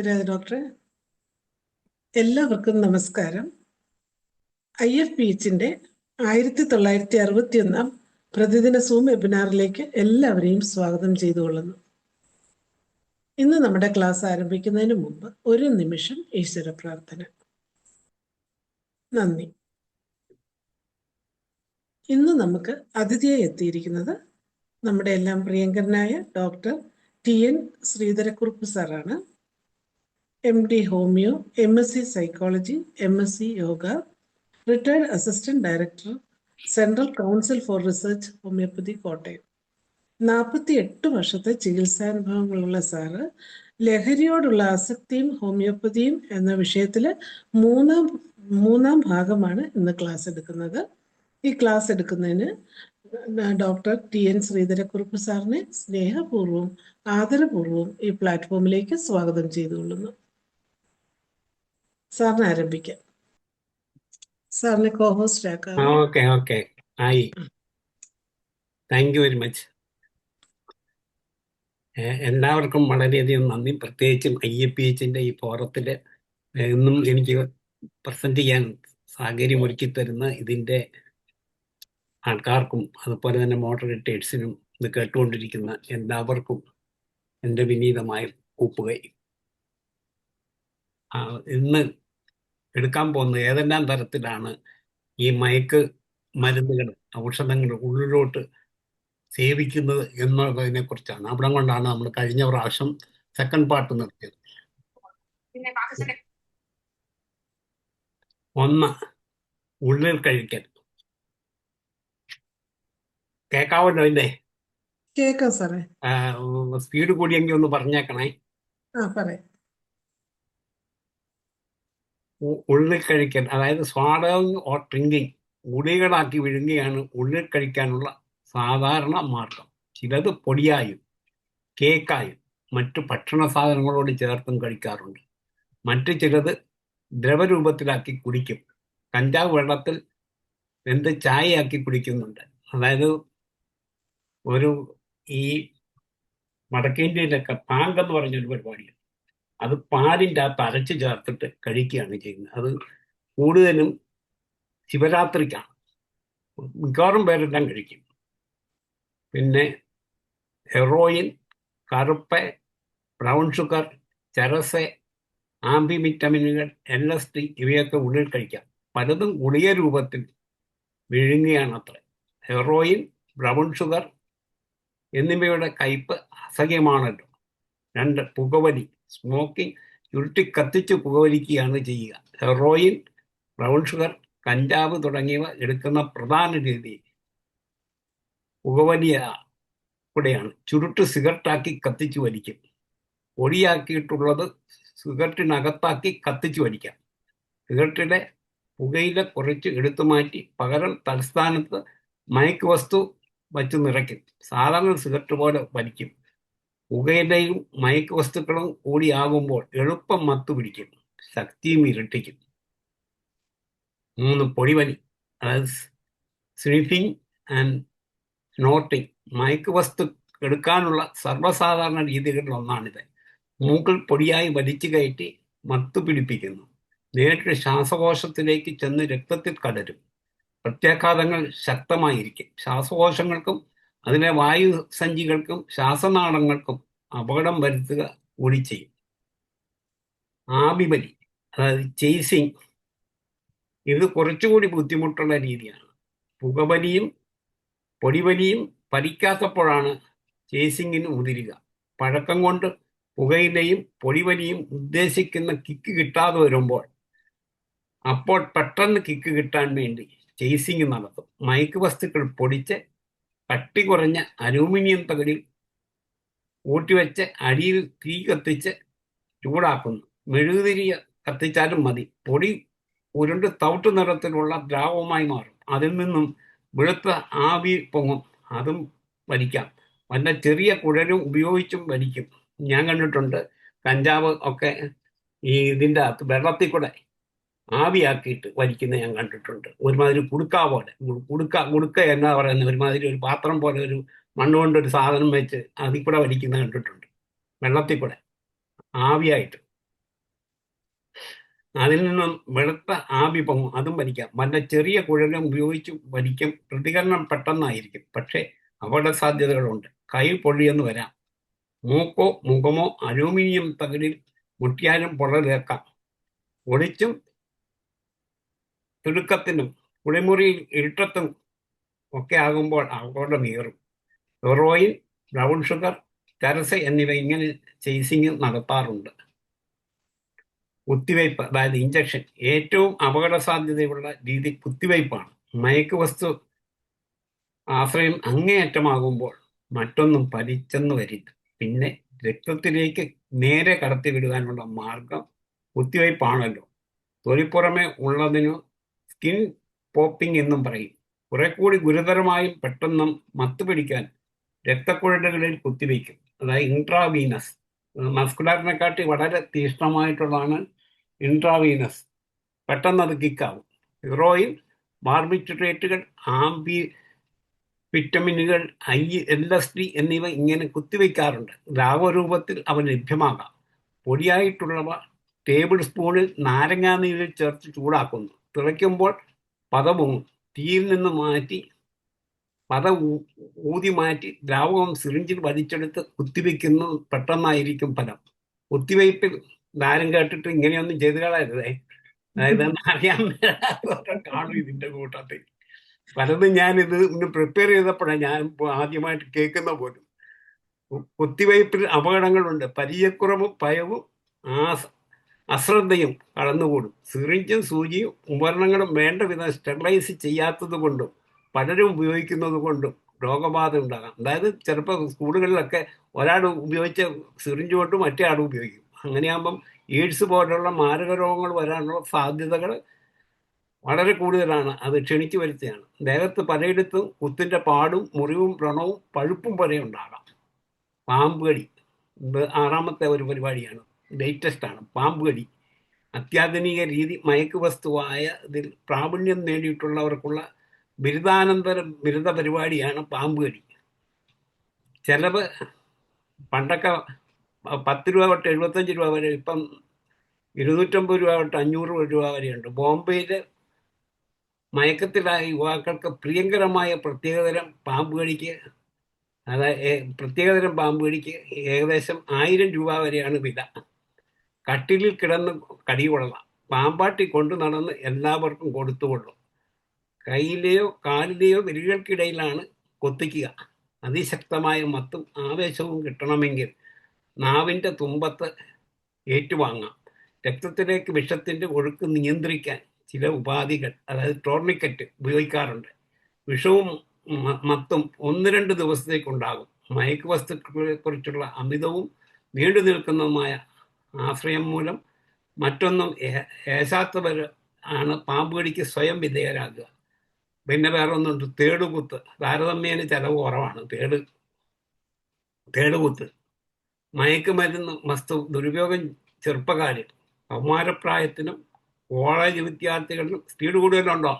ഡോക്ടറെ, എല്ലാവർക്കും നമസ്കാരം. IFPHന്റെ 1961 പ്രതിദിന സൂം വെബിനാറിലേക്ക് എല്ലാവരെയും സ്വാഗതം ചെയ്തുകൊള്ളുന്നു. ഇന്ന് നമ്മുടെ ക്ലാസ് ആരംഭിക്കുന്നതിന് മുമ്പ് ഒരു നിമിഷം ഈശ്വര പ്രാർത്ഥന. നന്ദി. ഇന്ന് നമുക്ക് അതിഥിയായി എത്തിയിരിക്കുന്നത് നമ്മുടെ എല്ലാം പ്രിയങ്കരനായ ഡോക്ടർ TN ശ്രീധരക്കുറുപ്പ് സാറാണ്. MD homeo, MSc psychology, MSc yoga, retired assistant director, central council for research homoeopathy, Kottayam. 48 വർഷത്തെ ചികിത്സാനുഭവങ്ങളുള്ള സാറ് ലഹരിയോടുള്ള ആസക്തിയും ഹോമിയോപ്പതിയും എന്ന വിഷയത്തില് മൂന്നാം ഭാഗമാണ് ഇന്ന് ക്ലാസ് എടുക്കുന്നത്. ഈ ക്ലാസ് എടുക്കുന്നതിന് ഡോക്ടർ TN ശ്രീധരക്കുറുപ്പ് സാറിനെ സ്നേഹപൂർവ്വം ആദരപൂർവ്വം ഈ പ്ലാറ്റ്ഫോമിലേക്ക് സ്വാഗതം ചെയ്തുകൊള്ളുന്നു. സാറിന് ആരംഭിക്കാം. സാറിനെ കോഹോസ്റ്റ് ആക്കാം. ഓക്കെ ആയി. Thank you very much. എല്ലാവർക്കും വളരെയധികം നന്ദി. പ്രത്യേകിച്ചും IFPHന്റെ ഈ ഫോറത്തിൽ എന്നും എനിക്ക് പ്രസന്റ് ചെയ്യാൻ സാഹചര്യമൊരുക്കി തരുന്ന ഇതിൻ്റെ ആൾക്കാർക്കും അതുപോലെ തന്നെ മോഡറേറ്റേഴ്സിനും ഇത് കേട്ടുകൊണ്ടിരിക്കുന്ന എല്ലാവർക്കും എൻ്റെ വിനീതമായ കൂപ്പുകൈ. ഇന്ന് എടുക്കാൻ പോകുന്നത് ഏതെല്ലാം തരത്തിലാണ് ഈ മയക്ക് മരുന്നുകൾ, ഔഷധങ്ങൾ ഉള്ളിലോട്ട് സേവിക്കുന്നത് എന്നുള്ളതിനെ കുറിച്ചാണ്. അവിടെ കൊണ്ടാണ് നമ്മൾ കഴിഞ്ഞ പ്രാവശ്യം സെക്കൻഡ് പാർട്ട് നിർത്തിയത്. ഒന്ന്, ഉള്ളിൽ കഴിക്കൽ. കേൾക്കാവല്ലോ ഇല്ലേ? കേൾക്കാം സാറേ. സ്പീഡ് കൂടിയെങ്കിൽ ഒന്ന് പറഞ്ഞേക്കണേ. പറയാം. ഉള്ളിൽ കഴിക്കൽ, അതായത് സ്വാഡോയിങ് ഓർ ഡ്രിങ്കിങ്, ഗുളികളാക്കി വിഴുങ്ങിയാണ് ഉള്ളിൽ കഴിക്കാനുള്ള സാധാരണ മാർഗം. ചിലത് പൊടിയായും കേക്കായും മറ്റു ഭക്ഷണ സാധനങ്ങളോട് ചേർത്തും കഴിക്കാറുണ്ട്. മറ്റു ചിലത് ദ്രവരൂപത്തിലാക്കി കുടിക്കും. കഞ്ചാവ് വെള്ളത്തിൽ വെന്ത് ചായയാക്കി കുടിക്കുന്നുണ്ട്. അതായത് ഈ വടക്കേന്ത്യയിലൊക്കെ പാങ്കെന്ന് പറഞ്ഞൊരു പരിപാടിയാണ്. അത് പാലിൻ്റെ അകത്ത് അരച്ച് ചേർത്തിട്ട് കഴിക്കുകയാണ് ചെയ്യുന്നത്. അത് കൂടുതലും ശിവരാത്രിക്കാണ്. മിക്കവാറും പേരെല്ലാം കഴിക്കും. പിന്നെ ഹെറോയിൻ, കറുപ്പ്, ബ്രൗൺ ഷുഗർ, ചെറസ്, ആംബിവിറ്റമിനുകൾ, LSD ഇവയൊക്കെ ഉള്ളിൽ കഴിക്കാം. പലതും ഗുളിക രൂപത്തിൽ വിഴുങ്ങുകയാണ് അത്ര. ഹെറോയിൻ, ബ്രൗൺ ഷുഗർ എന്നിവയുടെ കയ്പ് അസഹ്യമാണല്ലോ. 2, പുകവലി, സ്മോക്കിംഗ്, ചുരുട്ടി കത്തിച്ച് പുകവലിക്കുകയാണ് ചെയ്യുക. ഹെറോയിൻ, ബ്രൗൺ ഷുഗർ, കഞ്ചാവ് തുടങ്ങിയവ എടുക്കുന്ന പ്രധാന രീതി പുകവലിയ കൂടെയാണ്. ചുരുട്ട് സിഗരറ്റാക്കി കത്തിച്ചു വലിക്കും. പൊടിയാക്കിയിട്ടുള്ളത് സിഗരറ്റിനകത്താക്കി കത്തിച്ചു വലിക്കാം. സിഗരറ്റിലെ പുകയില കുറച്ച് എടുത്തു മാറ്റി പകരം തലസ്ഥാനത്ത് മയക്ക് വസ്തു വച്ച് നിറയ്ക്കും. സാധാരണ സിഗരറ്റ് പോലെ വലിക്കും. പുകയിലയും മയക്ക് വസ്തുക്കളും കൂടിയാകുമ്പോൾ എളുപ്പം മത്തു പിടിക്കും, ശക്തിയും ഇരട്ടിക്കും. 3, പൊടിവലി, അതായത് സ്നിഫിംഗ് ആൻഡ് സ്നോട്ടിംഗ്. മയക്ക് വസ്തു എടുക്കാനുള്ള സർവ്വസാധാരണ രീതികളിൽ ഒന്നാണിത്. മൂക്കിൽ പൊടിയായി വലിച്ചു കയറ്റി മത്തു പിടിപ്പിക്കുന്നു. നേരിട്ട് ശ്വാസകോശത്തിലേക്ക് ചെന്ന് രക്തത്തിൽ കലരും. പ്രത്യാഘാതങ്ങൾ ശക്തമായിരിക്കും. ശ്വാസകോശങ്ങൾക്കും അതിലെ വായുസഞ്ചികൾക്കും ശ്വാസനാളങ്ങൾക്കും അപകടം വരുത്തുക കൂടി ചെയ്യും. ആഭിബലി, അതായത് ചേസിങ്, ഇത് കുറച്ചുകൂടി ബുദ്ധിമുട്ടുള്ള രീതിയാണ്. പുകവലിയും പൊടിവലിയും ഫലിക്കാത്തപ്പോഴാണ് ചേസിങ്ങിന് മുതിരുക. പഴക്കം കൊണ്ട് പുകയിലയും പൊടിവലിയും ഉദ്ദേശിക്കുന്ന കിക്ക് കിട്ടാതെ വരുമ്പോൾ അപ്പോൾ പെട്ടെന്ന് കിക്ക് കിട്ടാൻ വേണ്ടി ചേസിങ് നടത്തും. മയക്ക് വസ്തുക്കൾ പൊടിച്ച് കട്ടി കുറഞ്ഞ അലൂമിനിയം തകിടിൽ കൂട്ടിവെച്ച് അടിയിൽ തീ കത്തിച്ച് ചൂടാക്കുന്നു. മെഴുകുതിരി കത്തിച്ചാലും മതി. പൊടി ഉരുണ്ട് തവിട്ട് നിറത്തിലുള്ള ദ്രാവകമായി മാറും. അതിൽ നിന്നും വെളുത്ത ആവി പൊങ്ങും. അതും വലിക്കാം. വല്ല ചെറിയ കുഴലും ഉപയോഗിച്ചും വലിക്കും. ഞാൻ കണ്ടിട്ടുണ്ട് കഞ്ചാവ് ഒക്കെ ഇതിൻ്റെ അകത്ത് വെള്ളത്തിൽ കൂടെ ആവിയാക്കിയിട്ട് വലിക്കുന്ന ഞാൻ കണ്ടിട്ടുണ്ട്. ഒരുമാതിരി കുടുക്ക പോലെ. കുടുക്ക എന്നാ പറയുന്നത്, ഒരുമാതിരി ഒരു പാത്രം പോലെ ഒരു മണ്ണ് കൊണ്ടൊരു സാധനം വെച്ച് അതിൽ കൂടെ വലിക്കുന്ന കണ്ടിട്ടുണ്ട്, വെള്ളത്തിൽ കൂടെ ആവിയായിട്ട്. അതിൽ നിന്നും വെളുത്ത ആവി പൊങ്ങും, അതും വലിക്കാം. വല്ല ചെറിയ കുഴലും ഉപയോഗിച്ച് വലിക്കും. പ്രതികരണം പെട്ടെന്നായിരിക്കും, പക്ഷേ അപകട സാധ്യതകളുണ്ട്. കൈ പൊള്ളിയെന്ന് വരാം. മൂക്കോ മുഖമോ അലൂമിനിയം തകിടിൽ മുട്ടിയാലും പൊള്ളലേക്കാം. ഒളിച്ചും തിടുക്കത്തിനും കുളിമുറിയിൽ ഇരുട്ടത്തും ഒക്കെ ആകുമ്പോൾ അപകടമേറും. ഹെറോയിൻ, ബ്രൗൺ ഷുഗർ, ചരസ് എന്നിവ ഇങ്ങനെ ചേസിങ് നടത്താറുണ്ട്. കുത്തിവയ്പ്, അതായത് ഇഞ്ചക്ഷൻ. ഏറ്റവും അപകട സാധ്യതയുള്ള രീതി കുത്തിവയ്പ്പാണ്. മയക്കുവസ്തു ആശ്രയം അങ്ങേയറ്റമാകുമ്പോൾ മറ്റൊന്നും ഫലിച്ചെന്ന് വരില്ല. പിന്നെ രക്തത്തിലേക്ക് നേരെ കടത്തിവിടുവാനുള്ള മാർഗം കുത്തിവയ്പ്പാണല്ലോ. തൊലിപ്പുറമെ ഉള്ളതിനു സ്കിൻ പോപ്പിംഗ് എന്നും പറയും. കുറെ കൂടി ഗുരുതരമായും പെട്ടെന്നും മത്ത് പിടിക്കാൻ രക്തക്കുഴലുകളിൽ കുത്തിവയ്ക്കും, അതായത് ഇൻട്രാവീനസ്. മസ്കുലാറിനെക്കാട്ടി വളരെ തീക്ഷ്ണമായിട്ടുള്ളതാണ് ഇൻട്രാവീനസ്. പെട്ടെന്ന് അത് കിക്കാവും. ഹീറോയിൻ, ബാർബിറ്റുറേറ്റുകൾ, ആംബി വിറ്റമിനുകൾ, LSD എന്നിവ ഇങ്ങനെ കുത്തിവയ്ക്കാറുണ്ട്. ദ്രാവരൂപത്തിൽ അവ ലഭ്യമാകാം. പൊടിയായിട്ടുള്ളവ ടേബിൾ സ്പൂണിൽ നാരങ്ങാനീരിൽ ചേർത്ത് ചൂടാക്കുന്നു. തിളയ്ക്കുമ്പോൾ പദവും തീയിൽ നിന്ന് മാറ്റി പത ഊതി മാറ്റി ദ്രാവകം സിറിഞ്ചിൽ വലിച്ചെടുത്ത് കുത്തിവെക്കുന്നത് പെട്ടെന്നായിരിക്കും ഫലം. കുത്തിവയ്പ്പിൽ ആരും കേട്ടിട്ട് ഇങ്ങനെയൊന്നും ചെയ്തു കളയരുതേ. അതായത് അറിയാൻ മേലാത്തവരെ കാണും ഇതിന്റെ കൂട്ടത്തിൽ. പലതും ഞാനിത് പ്രിപ്പയർ ചെയ്തപ്പോഴാണ് ഞാൻ ആദ്യമായിട്ട് കേൾക്കുന്ന പോലും. കുത്തിവയ്പ്പിൽ അപകടങ്ങളുണ്ട്. പരിചയക്കുറവും ഭയവും അശ്രദ്ധയും കടന്നുകൂടും. സിറിഞ്ചും സൂചിയും ഉപകരണങ്ങളും വേണ്ട വിധം സ്റ്റെറിലൈസ് ചെയ്യാത്തത് കൊണ്ടും പലരും ഉപയോഗിക്കുന്നത് കൊണ്ടും രോഗബാധ ഉണ്ടാകാം. അതായത് ചിലപ്പോൾ സ്കൂളുകളിലൊക്കെ ഒരാൾ ഉപയോഗിച്ച സിറിഞ്ച് കൊണ്ട് മറ്റേ ആൾ ഉപയോഗിക്കും. അങ്ങനെയാകുമ്പം എയ്ഡ്സ് പോലുള്ള മാരക രോഗങ്ങൾ വരാനുള്ള സാധ്യതകൾ വളരെ കൂടുതലാണ്. അത് ക്ഷണിച്ചു വരുത്തിയാണ്. ദേഹത്ത് പലയിടത്തും കുത്തിൻ്റെ പാടും മുറിവും വ്രണവും പഴുപ്പും വരെ ഉണ്ടാകാം. പാമ്പ് കടി, ഇത് 6ാമത്തെ ഒരു പരിപാടിയാണ്, ലേറ്റസ്റ്റാണ്. പാമ്പ് കടി അത്യാധുനിക രീതി. മയക്കുവസ്തുവായ ഇതിൽ പ്രാവീണ്യം നേടിയിട്ടുള്ളവർക്കുള്ള ബിരുദാനന്തര ബിരുദ പരിപാടിയാണ് പാമ്പ് കടി. ചിലവ് പണ്ടൊക്കെ 10 രൂപ തൊട്ട് 75 രൂപ വരെ, ഇപ്പം 250 രൂപ തൊട്ട് 500 രൂപ വരെയുണ്ട്. ബോംബെയിൽ മയക്കത്തിലായ യുവാക്കൾക്ക് പ്രിയങ്കരമായ പ്രത്യേകതരം പാമ്പ് കടിക്ക്, അതായത് പ്രത്യേകതരം പാമ്പ് കടിക്ക് ഏകദേശം 1000 രൂപ വരെയാണ് വില. കട്ടിലിൽ കിടന്ന് കടികൊള്ളാം. പാമ്പാട്ടി കൊണ്ടു നടന്ന് എല്ലാവർക്കും കൊടുത്തുകൊള്ളും. കയ്യിലെയോ കാലിലെയോ വിരലുകൾക്കിടയിലാണ് കൊത്തിക്കുക. അതിശക്തമായ മത്തും ആവേശവും കിട്ടണമെങ്കിൽ നാവിൻ്റെ തുമ്പത്ത് ഏറ്റുവാങ്ങാം. രക്തത്തിലേക്ക് വിഷത്തിൻ്റെ ഒഴുക്ക് നിയന്ത്രിക്കാൻ ചില ഉപാധികൾ, അതായത് ടോർണിക്കറ്റ് ഉപയോഗിക്കാറുണ്ട്. വിഷവും മത്തും 1-2 ദിവസത്തേക്കുണ്ടാകും. മയക്കുവസ്തുക്കളെ കുറിച്ചുള്ള അമിതവും നീണ്ടു നിൽക്കുന്നതുമായ ആശ്രയം മൂലം മറ്റൊന്നും ഏശാത്തവർ ആണ് പാമ്പ് കടിക്ക് സ്വയം വിധേയരാകുക. പിന്നെ വേറെ ഒന്നുണ്ട്, തേടുകുത്ത്. താരതമ്യേന ചെലവ് കുറവാണ് തേടുകുത്ത്. മയക്കുമരുന്ന് വസ്തു ദുരുപയോഗം ചെറുപ്പക്കാരിൽ, കൗമാരപ്രായത്തിനും കോളേജ് വിദ്യാർത്ഥികളിലും സ്പീഡ് കൂടുതലുണ്ടോ?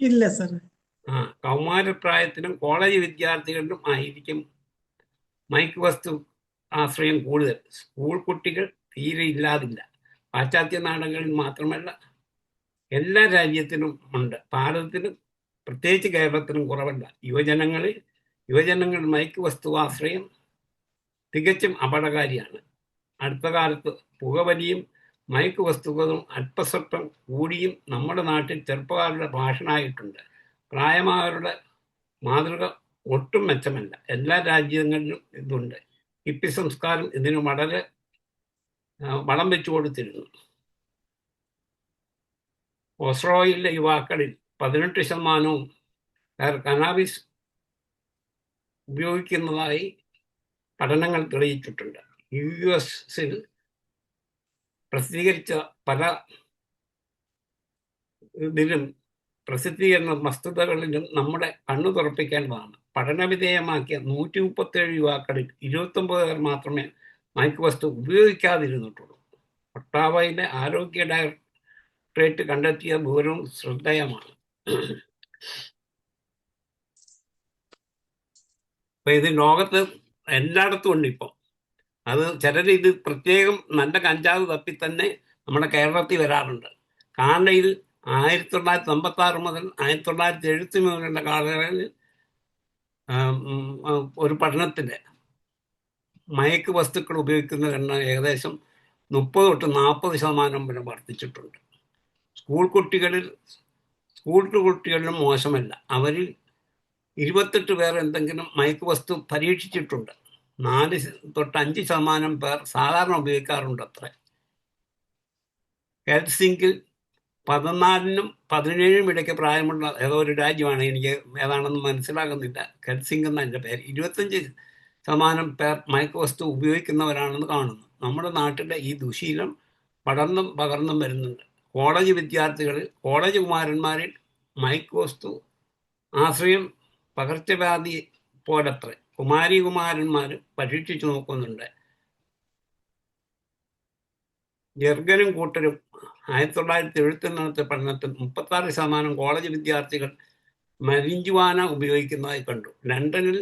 ഇല്ല സർ. കൗമാരപ്രായത്തിലും കോളേജ് വിദ്യാർത്ഥികളിലും ആയിരിക്കും മയക്കുവസ്തു ആശ്രയം കൂടുതൽ. സ്കൂൾ കുട്ടികൾ തീരെ ഇല്ലാതില്ല. പാശ്ചാത്യ നാടുകളിൽ മാത്രമല്ല എല്ലാ രാജ്യത്തിനും ഉണ്ട്. ഭാരതത്തിലും പ്രത്യേകിച്ച് കേരളത്തിലും കുറവല്ല. യുവജനങ്ങൾ മയക്കുവസ്തുവാശ്രയം തികച്ചും അപകടകാരിയാണ്. അടുത്ത കാലത്ത് പുകവലിയും മയക്കുവസ്തുക്കളും അല്പസ്വല്പം കൂടിയും നമ്മുടെ നാട്ടിൽ ചെറുപ്പക്കാരുടെ ഭാഷണമായിട്ടുണ്ട്. പ്രായമായവരുടെ മാതൃക ഒട്ടും മെച്ചമല്ല. എല്ലാ രാജ്യങ്ങളിലും ഇതുണ്ട്. ഹിപ്പി സംസ്കാരം ഇതിന് വളരെ വളം വെച്ചു കൊടുത്തിരുന്നു. ഓസ്ട്രേലിയയിലെ യുവാക്കളിൽ 18% കനാബിസ് ഉപയോഗിക്കുന്നതായി പഠനങ്ങൾ തെളിയിച്ചിട്ടുണ്ട്. US-ൽ പ്രസിദ്ധീകരിച്ച പല ഇതിലും പ്രസിദ്ധീകരണ വസ്തുതകളിലും നമ്മുടെ കണ്ണു തുറപ്പിക്കേണ്ടതാണ്. പഠനവിധേയമാക്കിയ 137 യുവാക്കളിൽ 29 പേർ മാത്രമേ മയക്കുവസ്തു ഉപയോഗിക്കാതിരുന്നിട്ടുള്ളൂ. ഒട്ടാവയിലെ ആരോഗ്യ ഡയറക്ടറേറ്റ് കണ്ടെത്തിയ വിവരവും ശ്രദ്ധേയമാണ്. ഇത് ലോകത്ത് എല്ലായിടത്തും ഉണ്ട് ഇപ്പം. അത് ചിലർ ഇത് പ്രത്യേകം നല്ല കഞ്ചാവ് തപ്പി തന്നെ നമ്മുടെ കേരളത്തിൽ വരാറുണ്ട്. കാനഡയിൽ 1956 മുതൽ 1973 കാലയളവിൽ ഒരു പഠനത്തിൽ മയക്ക് വസ്തുക്കൾ ഉപയോഗിക്കുന്ന എണ്ണം ഏകദേശം 30 തൊട്ട് 40% വരെ വർദ്ധിച്ചിട്ടുണ്ട്. സ്കൂൾ കുട്ടികളിലും മോശമല്ല. അവരിൽ 28 പേർ എന്തെങ്കിലും മയക്ക് വസ്തു പരീക്ഷിച്ചിട്ടുണ്ട്. 4 തൊട്ട് 5% പേർ സാധാരണ ഉപയോഗിക്കാറുണ്ട് അത്ര. ഹെൽസിങ്കിൽ 14നും 17നും ഇടയ്ക്ക് പ്രായമുള്ള ഏതോ ഒരു രാജ്യമാണ്, എനിക്ക് ഏതാണെന്ന് മനസ്സിലാകുന്നില്ല. ഹെൽസിംഗ് എന്ന എൻ്റെ പേര്. 25% പേർ മയക്കുവസ്തു ഉപയോഗിക്കുന്നവരാണെന്ന് കാണുന്നു. നമ്മുടെ നാട്ടിലെ ഈ ദുശീലം പകർന്നും വരുന്നുണ്ട്. കോളേജ് കുമാരന്മാരിൽ മയക്കുവസ്തു ആശ്രയം പകർച്ചവ്യാധി പോലത്ര. കുമാരന്മാർ പരീക്ഷിച്ചു നോക്കുന്നുണ്ട്. ജർഗനും കൂട്ടരും 1971 പഠനത്തിൽ 36% കോളേജ് വിദ്യാർത്ഥികൾ മരിഞ്ചുവാന ഉപയോഗിക്കുന്നതായി കണ്ടു. ലണ്ടനിൽ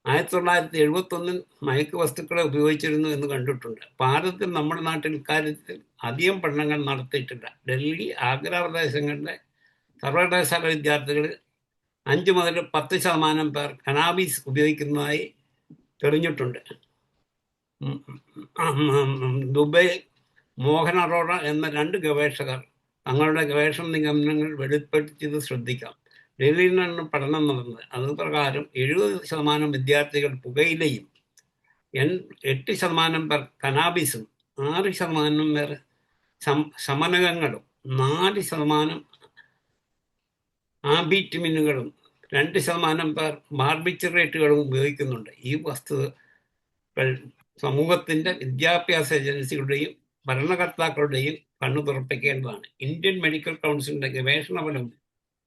1971 മയക്ക് വസ്തുക്കളെ ഉപയോഗിച്ചിരുന്നു എന്ന് കണ്ടിട്ടുണ്ട്. ഭാരതത്തിൽ നമ്മുടെ നാട്ടിൽ ഇക്കാര്യത്തിൽ അധികം പഠനങ്ങൾ നടത്തിയിട്ടില്ല. ഡൽഹി, ആഗ്ര പ്രദേശങ്ങളിലെ സർവകലാശാല വിദ്യാർത്ഥികളിൽ 5 മുതൽ 10% പേർ കനാബീസ് ഉപയോഗിക്കുന്നതായി തെളിഞ്ഞിട്ടുണ്ട്. ദുബൈ മോഹൻ അറോറ എന്ന 2 ഗവേഷകർ തങ്ങളുടെ ഗവേഷണ നിഗമനങ്ങൾ വെളിപ്പെടുത്തിയത് ശ്രദ്ധിക്കാം. ഡൽഹിയിൽ നിന്നാണ് പഠനം നടന്നത്. അതുപ്രകാരം 70% വിദ്യാർത്ഥികൾ പുകയിലയും, 8% പേർ കനാബീസും, 6% പേർ ശമനകങ്ങളും, 4% ആംബിറ്റിമിനുകളും, 2% പേർ ബാർബിച്ചറേറ്റുകളും ഉപയോഗിക്കുന്നുണ്ട്. ഈ വസ്തുക്കൾ സമൂഹത്തിൻ്റെ വിദ്യാഭ്യാസ ഏജൻസികളുടെയും ഭരണകർത്താക്കളുടെയും കണ്ണു തുറപ്പിക്കേണ്ടതാണ്. ഇന്ത്യൻ മെഡിക്കൽ കൗൺസിലിന്റെ ഗവേഷണ ഫലം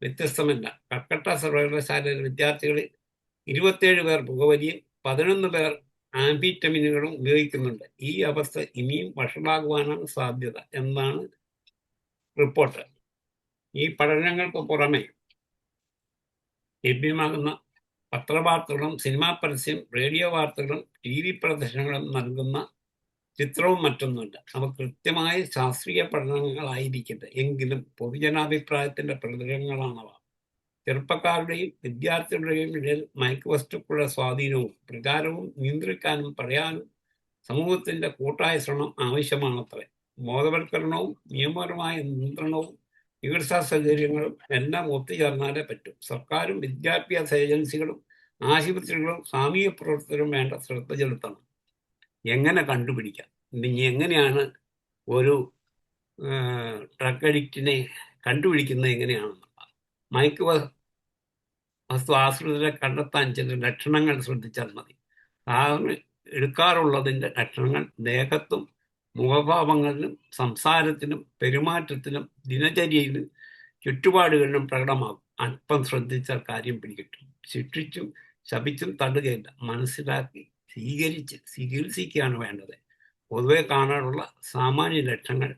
വ്യത്യസ്തമല്ല. കൽക്കട്ട സർവകലാശാലയിലെ വിദ്യാർത്ഥികളിൽ 27 പേർ പുകവലിയും 11 പേർ ആംഫിറ്റമിനുകളും ഉപയോഗിക്കുന്നുണ്ട്. ഈ അവസ്ഥ ഇനിയും വഷളാകുവാനാണ് സാധ്യത എന്നാണ് റിപ്പോർട്ട്. ഈ പഠനങ്ങൾക്ക് പുറമെ ലഭ്യമാകുന്ന പത്രവാർത്തകളും സിനിമാ പരസ്യം, റേഡിയോ വാർത്തകളും TV പ്രദർശനങ്ങളും നൽകുന്ന ചിത്രവും മറ്റൊന്നുമില്ല. അവ കൃത്യമായ ശാസ്ത്രീയ പഠനങ്ങളായിരിക്കില്ല, എങ്കിലും പൊതുജനാഭിപ്രായത്തിന്റെ പ്രകടനങ്ങളാണവ. ചെറുപ്പക്കാരുടെയും വിദ്യാർത്ഥികളുടെയും ഇടയിൽ മയക്കുവസ്തുക്കളുടെ സ്വാധീനവും പ്രചാരവും നിയന്ത്രിക്കാനും പറയാനും സമൂഹത്തിന്റെ കൂട്ടായ ശ്രമം ആവശ്യമാണത്രേ. ബോധവൽക്കരണവും നിയമപരമായ നിയന്ത്രണവും ചികിത്സാ സൗകര്യങ്ങളും എല്ലാം ഒത്തുചേർന്നാലേ പറ്റും. സർക്കാരും വിദ്യാഭ്യാസ ഏജൻസികളും ആശുപത്രികളും സാമൂഹ്യ പ്രവർത്തകരും വേണ്ട ശ്രദ്ധ ചെലുത്തണം. എങ്ങനെ കണ്ടുപിടിക്കാം, ഇനി എങ്ങനെയാണ് ഒരു ഡ്രഗ് അഡിക്റ്റിനെ കണ്ടുപിടിക്കുന്നത് എങ്ങനെയാണെന്ന്. മയക്ക് വസ്തു ആശ്രിതരെ കണ്ടെത്താൻ ചില ലക്ഷണങ്ങൾ ശ്രദ്ധിച്ചാൽ മതി. സാധാരണ എടുക്കാറുള്ളതിൻ്റെ ലക്ഷണങ്ങൾ ദേഹത്തും മുഖഭാവങ്ങളിലും സംസാരത്തിലും പെരുമാറ്റത്തിലും ദിനചര്യയിലും ചുറ്റുപാടുകളിലും പ്രകടമാകും. അല്പം ശ്രദ്ധിച്ചാൽ കാര്യം പിടികിട്ടും. ശിക്ഷിച്ചും ശപിച്ചും തള്ളുകയില്ല, മനസ്സിലാക്കി സ്വീകരിച്ച് ചികിത്സിക്കുകയാണ് വേണ്ടത്. പൊതുവെ കാണാനുള്ള സാമാന്യ ലക്ഷണങ്ങൾ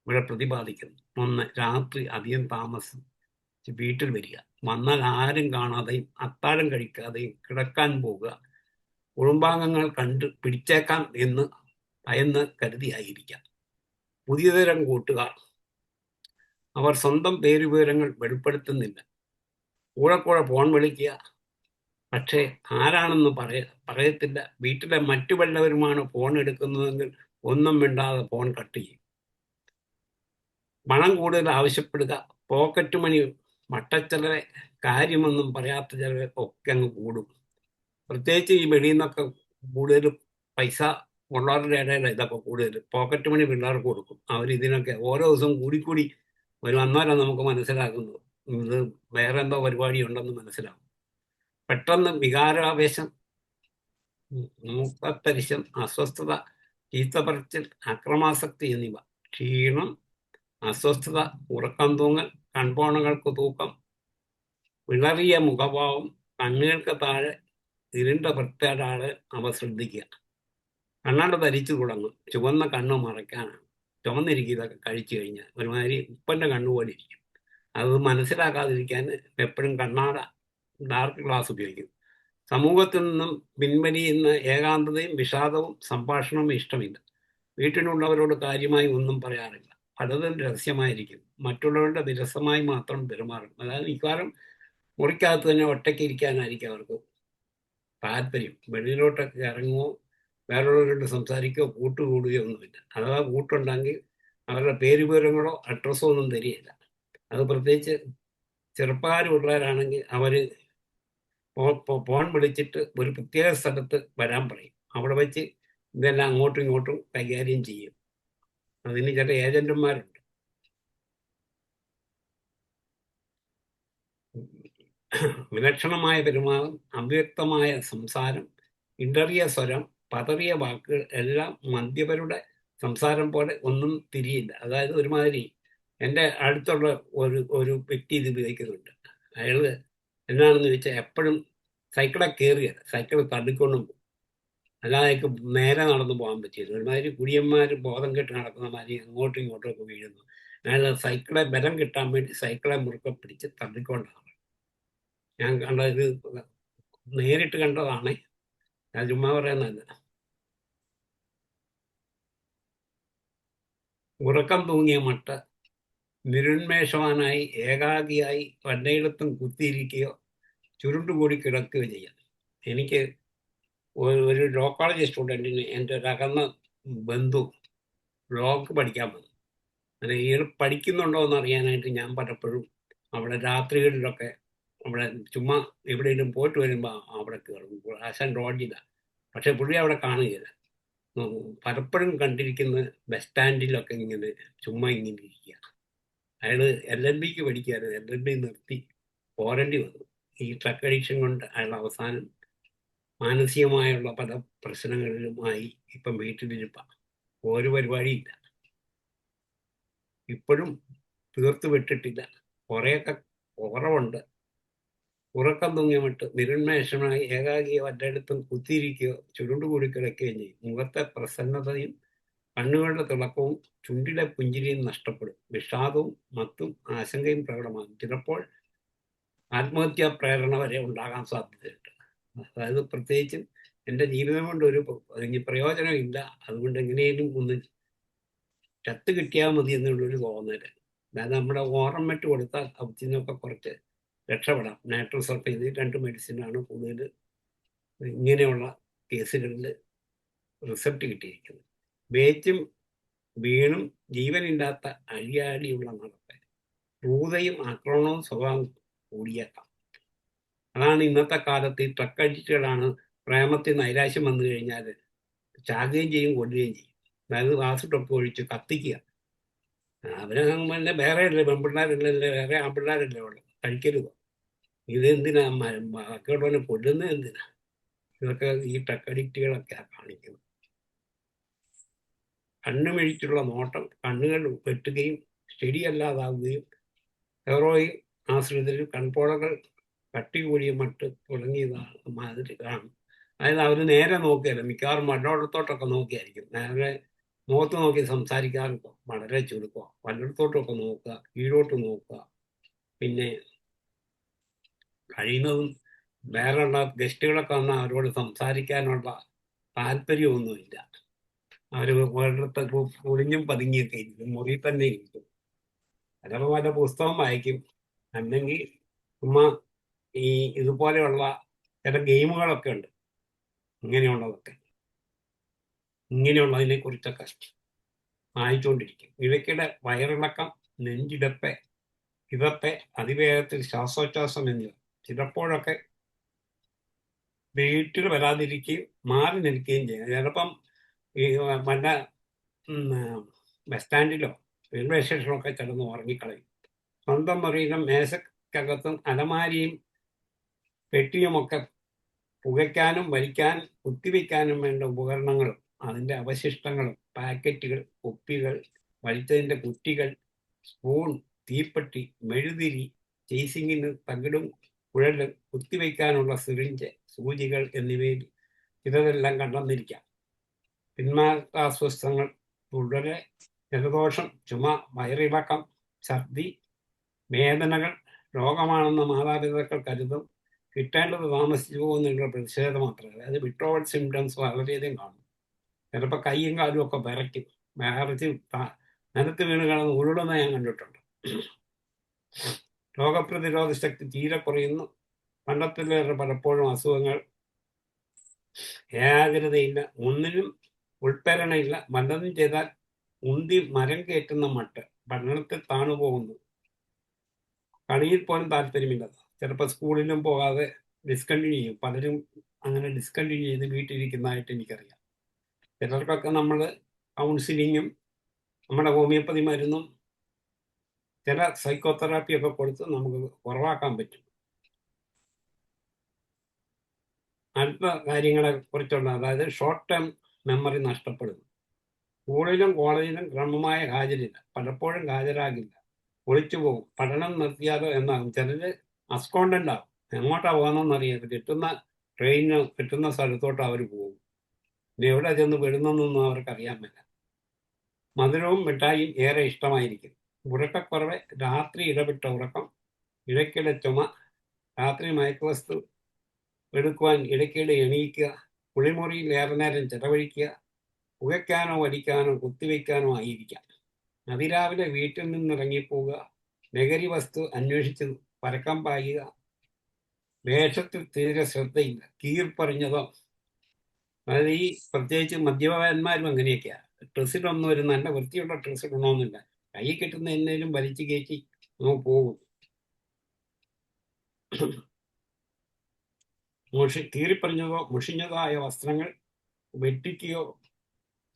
ഇവിടെ പ്രതിപാദിക്കുന്നു. 1. രാത്രി അധികം താമസിച്ച് വീട്ടിൽ വരിക. വന്നാൽ ആരും കാണാതെയും അത്താഴം കഴിക്കാതെയും കിടക്കാൻ പോവുക. കുടുംബാംഗങ്ങൾ കണ്ട് പിടിച്ചേക്കാം എന്ന് ഭയന്ന് കരുതിയായിരിക്കാം. പുതിയ തരം കൂട്ടുകാർ. അവർ സ്വന്തം പേരുവിവരങ്ങൾ വെളിപ്പെടുത്തുന്നില്ല. കൂടെ ഫോൺ വിളിക്കുക, പക്ഷേ ആരാണെന്ന് പറയത്തില്ല. വീട്ടിലെ മറ്റു വല്ലവരുമാണ് ഫോൺ എടുക്കുന്നതെങ്കിൽ ഒന്നും മിണ്ടാതെ ഫോൺ കട്ട് ചെയ്യും. പണം കൂടുതൽ ആവശ്യപ്പെടുക. പോക്കറ്റ് മണി, വട്ടച്ചെലവ്, കാര്യമൊന്നും പറയാത്ത ചിലവ് ഒക്കെ അങ്ങ് കൂടും. പ്രത്യേകിച്ച് ഈ വെളിയിൽ നിന്നൊക്കെ കൂടുതൽ പൈസ ഉള്ളവരുടെ ഇടയിൽ ഇതൊക്കെ കൂടുതൽ. പോക്കറ്റ് മണി പിള്ളേർക്ക് കൊടുക്കും. അവരിതിനൊക്കെ ഓരോ ദിവസവും കൂടിക്കൂടി ഒരു വന്നാലാണ് നമുക്ക് മനസ്സിലാക്കുന്നത് ഇത് വേറെ എന്തോ പരിപാടി ഉണ്ടെന്ന് മനസ്സിലാവും. പെട്ടെന്ന് വികാരാവേശം, മൂക്കത്തരിശം, അസ്വസ്ഥത, ചീത്തപ്പറച്ചിൽ, അക്രമാസക്തി എന്നിവ. ക്ഷീണം, അസ്വസ്ഥത, ഉറക്കം തൂങ്ങൽ, കൺപോണകൾക്ക് തൂക്കം, വിളറിയ മുഖഭാവം, കണ്ണുകൾക്ക് താഴെ ഇരുണ്ട പ്രത്യേകാള്. അവ ശ്രദ്ധിക്കുക. കണ്ണട ധരിച്ചു തുടങ്ങും. ചുവന്ന കണ്ണ് മറയ്ക്കാനാണ്. ചുവന്നിരിക്കും. ഇതൊക്കെ കഴിച്ചു കഴിഞ്ഞാൽ ഒരുമാതിരി ഉപ്പൻ്റെ കണ്ണുപോലെ ഇരിക്കും. അത് മനസ്സിലാക്കാതിരിക്കാൻ എപ്പോഴും കണ്ണാട, ഡാർക്ക് ഗ്ലാസ് ഉപയോഗിക്കും. സമൂഹത്തിൽ നിന്നും പിൻവലിയുന്ന ഏകാന്തതയും വിഷാദവും സംഭാഷണവും ഇഷ്ടമില്ല. വീട്ടിലുള്ളവരോട് കാര്യമായി ഒന്നും പറയാറില്ല. പലതും രഹസ്യമായിരിക്കും. മറ്റുള്ളവരുടെ വിരസമായി മാത്രം പെരുമാറും. അതായത് മിക്കവാറും മുറിക്കകത്ത് തന്നെ ഒറ്റയ്ക്ക് ഇരിക്കാനായിരിക്കും അവർക്ക് താല്പര്യം. വെളിയിലോട്ടൊക്കെ ഇറങ്ങുമോ വേറൊരാളോട് സംസാരിക്കുകയോ കൂട്ടുകൂടുകയോ ഒന്നുമില്ല. അഥവാ കൂട്ടുണ്ടെങ്കിൽ അവരുടെ പേര് വിവരങ്ങളോ അഡ്രസ്സോ ഒന്നും തരികയില്ല. അത് പ്രത്യേകിച്ച് ചെറുപ്പക്കാർ പിള്ളേരാണെങ്കിൽ അവർ ഫോൺ വിളിച്ചിട്ട് ഒരു പ്രത്യേക സ്ഥലത്ത് വരാൻ പറയും. അവിടെ വെച്ച് ഇതെല്ലാം അങ്ങോട്ടും ഇങ്ങോട്ടും കൈകാര്യം ചെയ്യും. അതിന് ചില ഏജന്റുമാരുണ്ട്. വിലക്ഷണമായ പെരുമാറും, അവ്യക്തമായ സംസാരം, ഇടറിയ സ്വരം, പതറിയ വാക്കുകൾ എല്ലാം മദ്യപരുടെ സംസാരം പോലെ ഒന്നും തിരിയില്ല. അതായത് ഒരുമാതിരി എൻ്റെ അടുത്തുള്ള ഒരു വ്യക്തി ഇത് ഉപയോഗിക്കുന്നുണ്ട്. അയാൾ എന്നാണെന്ന് ചോദിച്ചാൽ എപ്പോഴും സൈക്കിളെ കയറിയത്, സൈക്കിൾ തള്ളിക്കൊണ്ടും പോകും. അല്ലാതെ അയാൾക്ക് നേരെ നടന്നു പോകാൻ പറ്റിയത്. ഒരുമാതിരി കുടിയന്മാർ ബോധം കെട്ട് നടക്കുന്ന മാതിരി അങ്ങോട്ടും ഇങ്ങോട്ടും ഒക്കെ വീഴുന്നു. അയാൾ സൈക്കിളെ ബലം കിട്ടാൻ വേണ്ടി സൈക്കിളെ മുറുക്കെ പിടിച്ച് തള്ളിക്കൊണ്ടാണ്. ഞാൻ കണ്ടത് നേരിട്ട് കണ്ടതാണ്. ഞാൻ ചുമ്മാ പറയുന്നതല്ല. ഉറക്കം തൂങ്ങിയ മട്ട നിരുന്മേഷവാനായി ഏകാഗിയായി പലയിടത്തും കുത്തിയിരിക്കുകയോ ചുരുണ്ടുകൂടി കിടക്കുകയോ ചെയ്യാം. എനിക്ക് ഒരു ലോ കോളേജ് സ്റ്റുഡൻറ്റിന് എൻ്റെ ഒരു അകന്ന ബന്ധു ലോക്ക് പഠിക്കാൻ വന്നു. അങ്ങനെ ഇയാൾ പഠിക്കുന്നുണ്ടോ എന്ന് അറിയാനായിട്ട് ഞാൻ പലപ്പോഴും അവിടെ രാത്രികളിലൊക്കെ അവിടെ ചുമ്മാ എവിടെയെങ്കിലും പോയിട്ട് വരുമ്പോൾ അവിടെ കയറും. ആശാൻ റോഡില്ല, പക്ഷെ പുള്ളി അവിടെ കാണുകയില്ല. പലപ്പോഴും കണ്ടിരിക്കുന്ന ബസ് സ്റ്റാൻഡിലൊക്കെ ഇങ്ങനെ ചുമ്മാ ഇങ്ങനെ ഇരിക്കുക. അയാൾ LLBക്ക് പഠിക്കുകയായിരുന്നു. LLB നിർത്തി പോരേണ്ടി വന്നു. ഈ ട്രക്ക് അഡിക്ഷൻ കൊണ്ട് അയാൾ അവസാനം മാനസികമായുള്ള പല പ്രശ്നങ്ങളിലുമായി ഇപ്പം വീട്ടിലിരിപ്പാണ്. ഒരു പരിപാടിയില്ല, ഇപ്പോഴും തീർത്തു വിട്ടിട്ടില്ല. കുറേയൊക്കെ കുറവുണ്ട്. ഉറക്കം തൂങ്ങിമിട്ട് നിരുന്മേഷമായി ഏകാഗിയോ വല്ലയിടത്തും കുത്തിയിരിക്കുകയോ ചുരുണ്ടുകൂടി കിടക്കുകയും ചെയ്യും. മുഖത്തെ പ്രസന്നതയും കണ്ണുകളുടെ തിളക്കവും ചുണ്ടിലെ പുഞ്ചിരിയും നഷ്ടപ്പെടും. വിഷാദവും മത്തും ആശങ്കയും പ്രകടമാകും. ചിലപ്പോൾ ആത്മഹത്യാ പ്രേരണ വരെ ഉണ്ടാകാൻ സാധ്യതയുണ്ട്. അതായത് പ്രത്യേകിച്ചും എൻ്റെ ജീവിതം കൊണ്ട് ഇനി പ്രയോജനമില്ല, അതുകൊണ്ട് എങ്ങനെയും ഒന്ന് ചത്ത് കിട്ടിയാൽ മതി എന്നുള്ളൊരു തോന്നല്. അതായത് നമ്മുടെ ഓർമ്മറ്റ് കൊടുത്താൽ അതിനൊക്കെ കുറച്ച് രക്ഷപ്പെടാം. നാട്രോസൾഫൈൻ, ഇത് 2 മെഡിസിനാണ് കൂടുതൽ ഇങ്ങനെയുള്ള കേസുകളിൽ റിസൾട്ട് കിട്ടിയിരിക്കുന്നത്. വേച്ചും വീണും ജീവനില്ലാത്ത അഴിയാടിയുള്ള നടപ്പ്, ക്രൂരതയും ആക്രമണവും സ്വഭാവം കൂടിയേക്കാം. അതാണ് ഇന്നത്തെ കാലത്ത് ഈ ട്രക്ക് അഡിക്റ്റുകളാണ് പ്രേമത്തിൽ നൈരാശ്യം വന്നു കഴിഞ്ഞാൽ ചാകുകയും ചെയ്യും, കൊല്ലുകയും ചെയ്യും. അതായത് വാസിട്ടൊക്കെ ഒഴിച്ച് കത്തിക്കുക. അവരെ വേറെ അല്ലേ പെൺപിള്ളേരല്ലേ, വേറെ ആൺപിള്ളേരല്ലേ ഉള്ളു, കഴിക്കരുത്. ഇതെന്തിനാ ബാക്കിയുള്ളവനെ കൊല്ലുന്നത് എന്തിനാ? ഇതൊക്കെ ഈ ട്രക്ക് അഡിക്റ്റുകളൊക്കെ കാണിക്കുന്നത്. കണ്ണുമിഴിച്ചുള്ള നോട്ടം കണ്ണുകൾ വെട്ടുകയും ശരിയല്ലാതാവുകയും ഹെറോയിൻ ആശ്രിതരിൽ കൺപോളകൾ കട്ടി കൂടിയ മട്ട് തുടങ്ങിയതാണ് മാതിരി കാണും. അതായത് അവർ നേരെ നോക്കിയല്ല, മിക്കവാറും വല്ലയിടത്തോട്ടൊക്കെ നോക്കിയായിരിക്കും. നേരെ മുഖത്ത് നോക്കി സംസാരിക്കാറുണ്ടോ വളരെ ചുരുക്കുക. വല്ലയിടത്തോട്ടൊക്കെ നോക്കുക, കീഴോട്ട് നോക്കുക. പിന്നെ കഴിയുന്നതും വേറെയുള്ള ഗസ്റ്റുകളൊക്കെ വന്നാൽ അവരോട് സംസാരിക്കാനുള്ള താല്പര്യമൊന്നുമില്ല. അവർ ഒരിടത്ത് ഒളിഞ്ഞും പതുങ്ങിയൊക്കെ ഇരിക്കും, മുറിയിൽ തന്നെ ഇരിക്കും. ചിലപ്പോൾ വല്ല പുസ്തകം വായിക്കും, അല്ലെങ്കിൽ ചുമ്മാ ഈ ഇതുപോലെയുള്ള ചില ഗെയിമുകളൊക്കെ ഉണ്ട്. ഇങ്ങനെയുള്ളതിനെ കുറിച്ചൊക്കെ വായിച്ചുകൊണ്ടിരിക്കും. ഇടയ്ക്കിടെ വയറിളക്കം, നെഞ്ചിടപ്പ്, കിതപ്പ്, അതിവേഗത്തിൽ ശ്വാസോച്ഛ്വാസം എന്നിവ. ചിലപ്പോഴൊക്കെ വീട്ടിൽ വരാതിരിക്കുകയും മാറി നിൽക്കുകയും ചെയ്യും. ചിലപ്പം ഈ വല്ല ബസ് സ്റ്റാൻഡിലോ റെയിൽവേ സ്റ്റേഷനിലോ ഒക്കെ കിടന്ന് ഉറങ്ങിക്കളയും. സ്വന്തം മുറിയിലും മേശക്കകത്തും അലമാരിയും പെട്ടിയുമൊക്കെ പുകയ്ക്കാനും വലിക്കാനും കുത്തിവെക്കാനും വേണ്ട ഉപകരണങ്ങളും അതിൻ്റെ അവശിഷ്ടങ്ങളും പാക്കറ്റുകൾ, കുപ്പികൾ, വലിച്ചതിൻ്റെ കുറ്റികൾ, സ്പൂൺ, തീപ്പെട്ടി, മെഴുതിരി, ചേസിങ്ങിന് തകിടും കുഴലും കുത്തിവെക്കാനുള്ള സിറിഞ്ച്, സൂചികൾ എന്നിവയിൽ ഇതെല്ലാം കണ്ടെന്നിരിക്കാം. പിന്മാറ്റാസ്വസ്ഥങ്ങൾ, തുടരെ, ജലദോഷം, ചുമ, വയറിളക്കം, ഛർദി, വേദനകൾ രോഗമാണെന്ന് മാതാപിതാക്കൾ കരുതും. കിട്ടേണ്ടത് താമസിച്ചു പോകുന്നതിനുള്ള പ്രതിഷേധം മാത്രമേ. അതായത് വിട്രോവൽ സിംറ്റംസ് വളരെയധികം കാണും. ചിലപ്പോൾ കൈയും കാലും ഒക്കെ വിറയ്ക്കും, വിറച്ച് നിലത്ത് വീണ് കിടന്ന് ഉരുളുന്ന ഞാൻ കണ്ടിട്ടുണ്ട്. രോഗപ്രതിരോധ ശക്തി തീരെ കുറയുന്നു. പണ്ടത്തിലേറെ പലപ്പോഴും അസുഖങ്ങൾ, ഏകാഗ്രതയില്ല, ഒന്നിനും ഉൾപ്പെരണയില്ല. വല്ലതും ചെയ്താൽ ഉന്തി മരം കയറ്റുന്ന മട്ട്, പഠനത്തിൽ താണുപോകുന്നു. കളിയിൽ പോലും താല്പര്യമില്ല. ചിലപ്പോൾ സ്കൂളിലും പോകാതെ ഡിസ്കണ്ടിന്യൂ ചെയ്യും. പലരും അങ്ങനെ ഡിസ്കണ്ടിന്യൂ ചെയ്ത് വീട്ടിലിരിക്കുന്നതായിട്ട് എനിക്കറിയാം. ചിലർക്കൊക്കെ നമ്മൾ കൗൺസിലിങ്ങും നമ്മുടെ ഹോമിയോപ്പതി മരുന്നും ചില സൈക്കോതെറാപ്പിയൊക്കെ കൊടുത്ത് നമുക്ക് കുറവാക്കാൻ പറ്റും. അടുത്ത കാര്യങ്ങളെ കുറിച്ചുള്ള, അതായത് ഷോർട്ട് ടേം മെമ്മറി നഷ്ടപ്പെടുന്നു. സ്കൂളിലും കോളേജിലും ക്രമമായ ഹാജരില്ല, പലപ്പോഴും ഹാജരാകില്ല, ഒളിച്ചു പോകും, പഠനം നിർത്തിയാലോ എന്നാകും. ചിലര് അസ്കോണ്ടന്റ് ആകും, എങ്ങോട്ടാ പോകുന്നതെന്ന് അറിയാതെ കിട്ടുന്ന ട്രെയിനിന് കിട്ടുന്ന സ്ഥലത്തോട്ട് അവർ പോകും. ഇനി എവിടെ ചെന്ന് വിടുന്നൊന്നും അവർക്ക് അറിയാൻ പറ്റില്ല. മധുരവും മിഠായിയും ഏറെ ഇഷ്ടമായിരിക്കും. ഉറക്കക്കുറവ്, രാത്രി ഇടവിട്ട ഉറക്കം, ഇടയ്ക്കിടെ ചുമ, രാത്രി മയക്കുവസ്തു എടുക്കുവാൻ ഇടയ്ക്കിടെ എണീക്കുക, കുളിമുറിയിൽ ഏറെ നേരം ചെലവഴിക്കുക, പുകയ്ക്കാനോ വലിക്കാനോ കുത്തിവെക്കാനോ ആയിരിക്കാം. അതിരാവിലെ വീട്ടിൽ നിന്നിറങ്ങിപ്പോവുക, ലഹരി വസ്തു അന്വേഷിച്ച് പരക്കം പായുക, വേഷത്തിൽ തീരെ ശ്രദ്ധയില്ല, കീർപ്പറിഞ്ഞതോ. അതായത് ഈ പ്രത്യേകിച്ച് മദ്യപന്മാരും അങ്ങനെയൊക്കെയാണ്. ഡ്രസ്സിലൊന്നും ഒരു നല്ല വൃത്തിയുള്ള ഡ്രസ്സ് ഇടണമെന്നില്ല, കൈ കിട്ടുന്ന എന്നേലും വലിച്ചു കയറ്റി നമുക്ക് പോകും. കീറിപ്പറിഞ്ഞതോ മുഷിഞ്ഞതോ ആയ വസ്ത്രങ്ങൾ വെട്ടിക്കുകയോ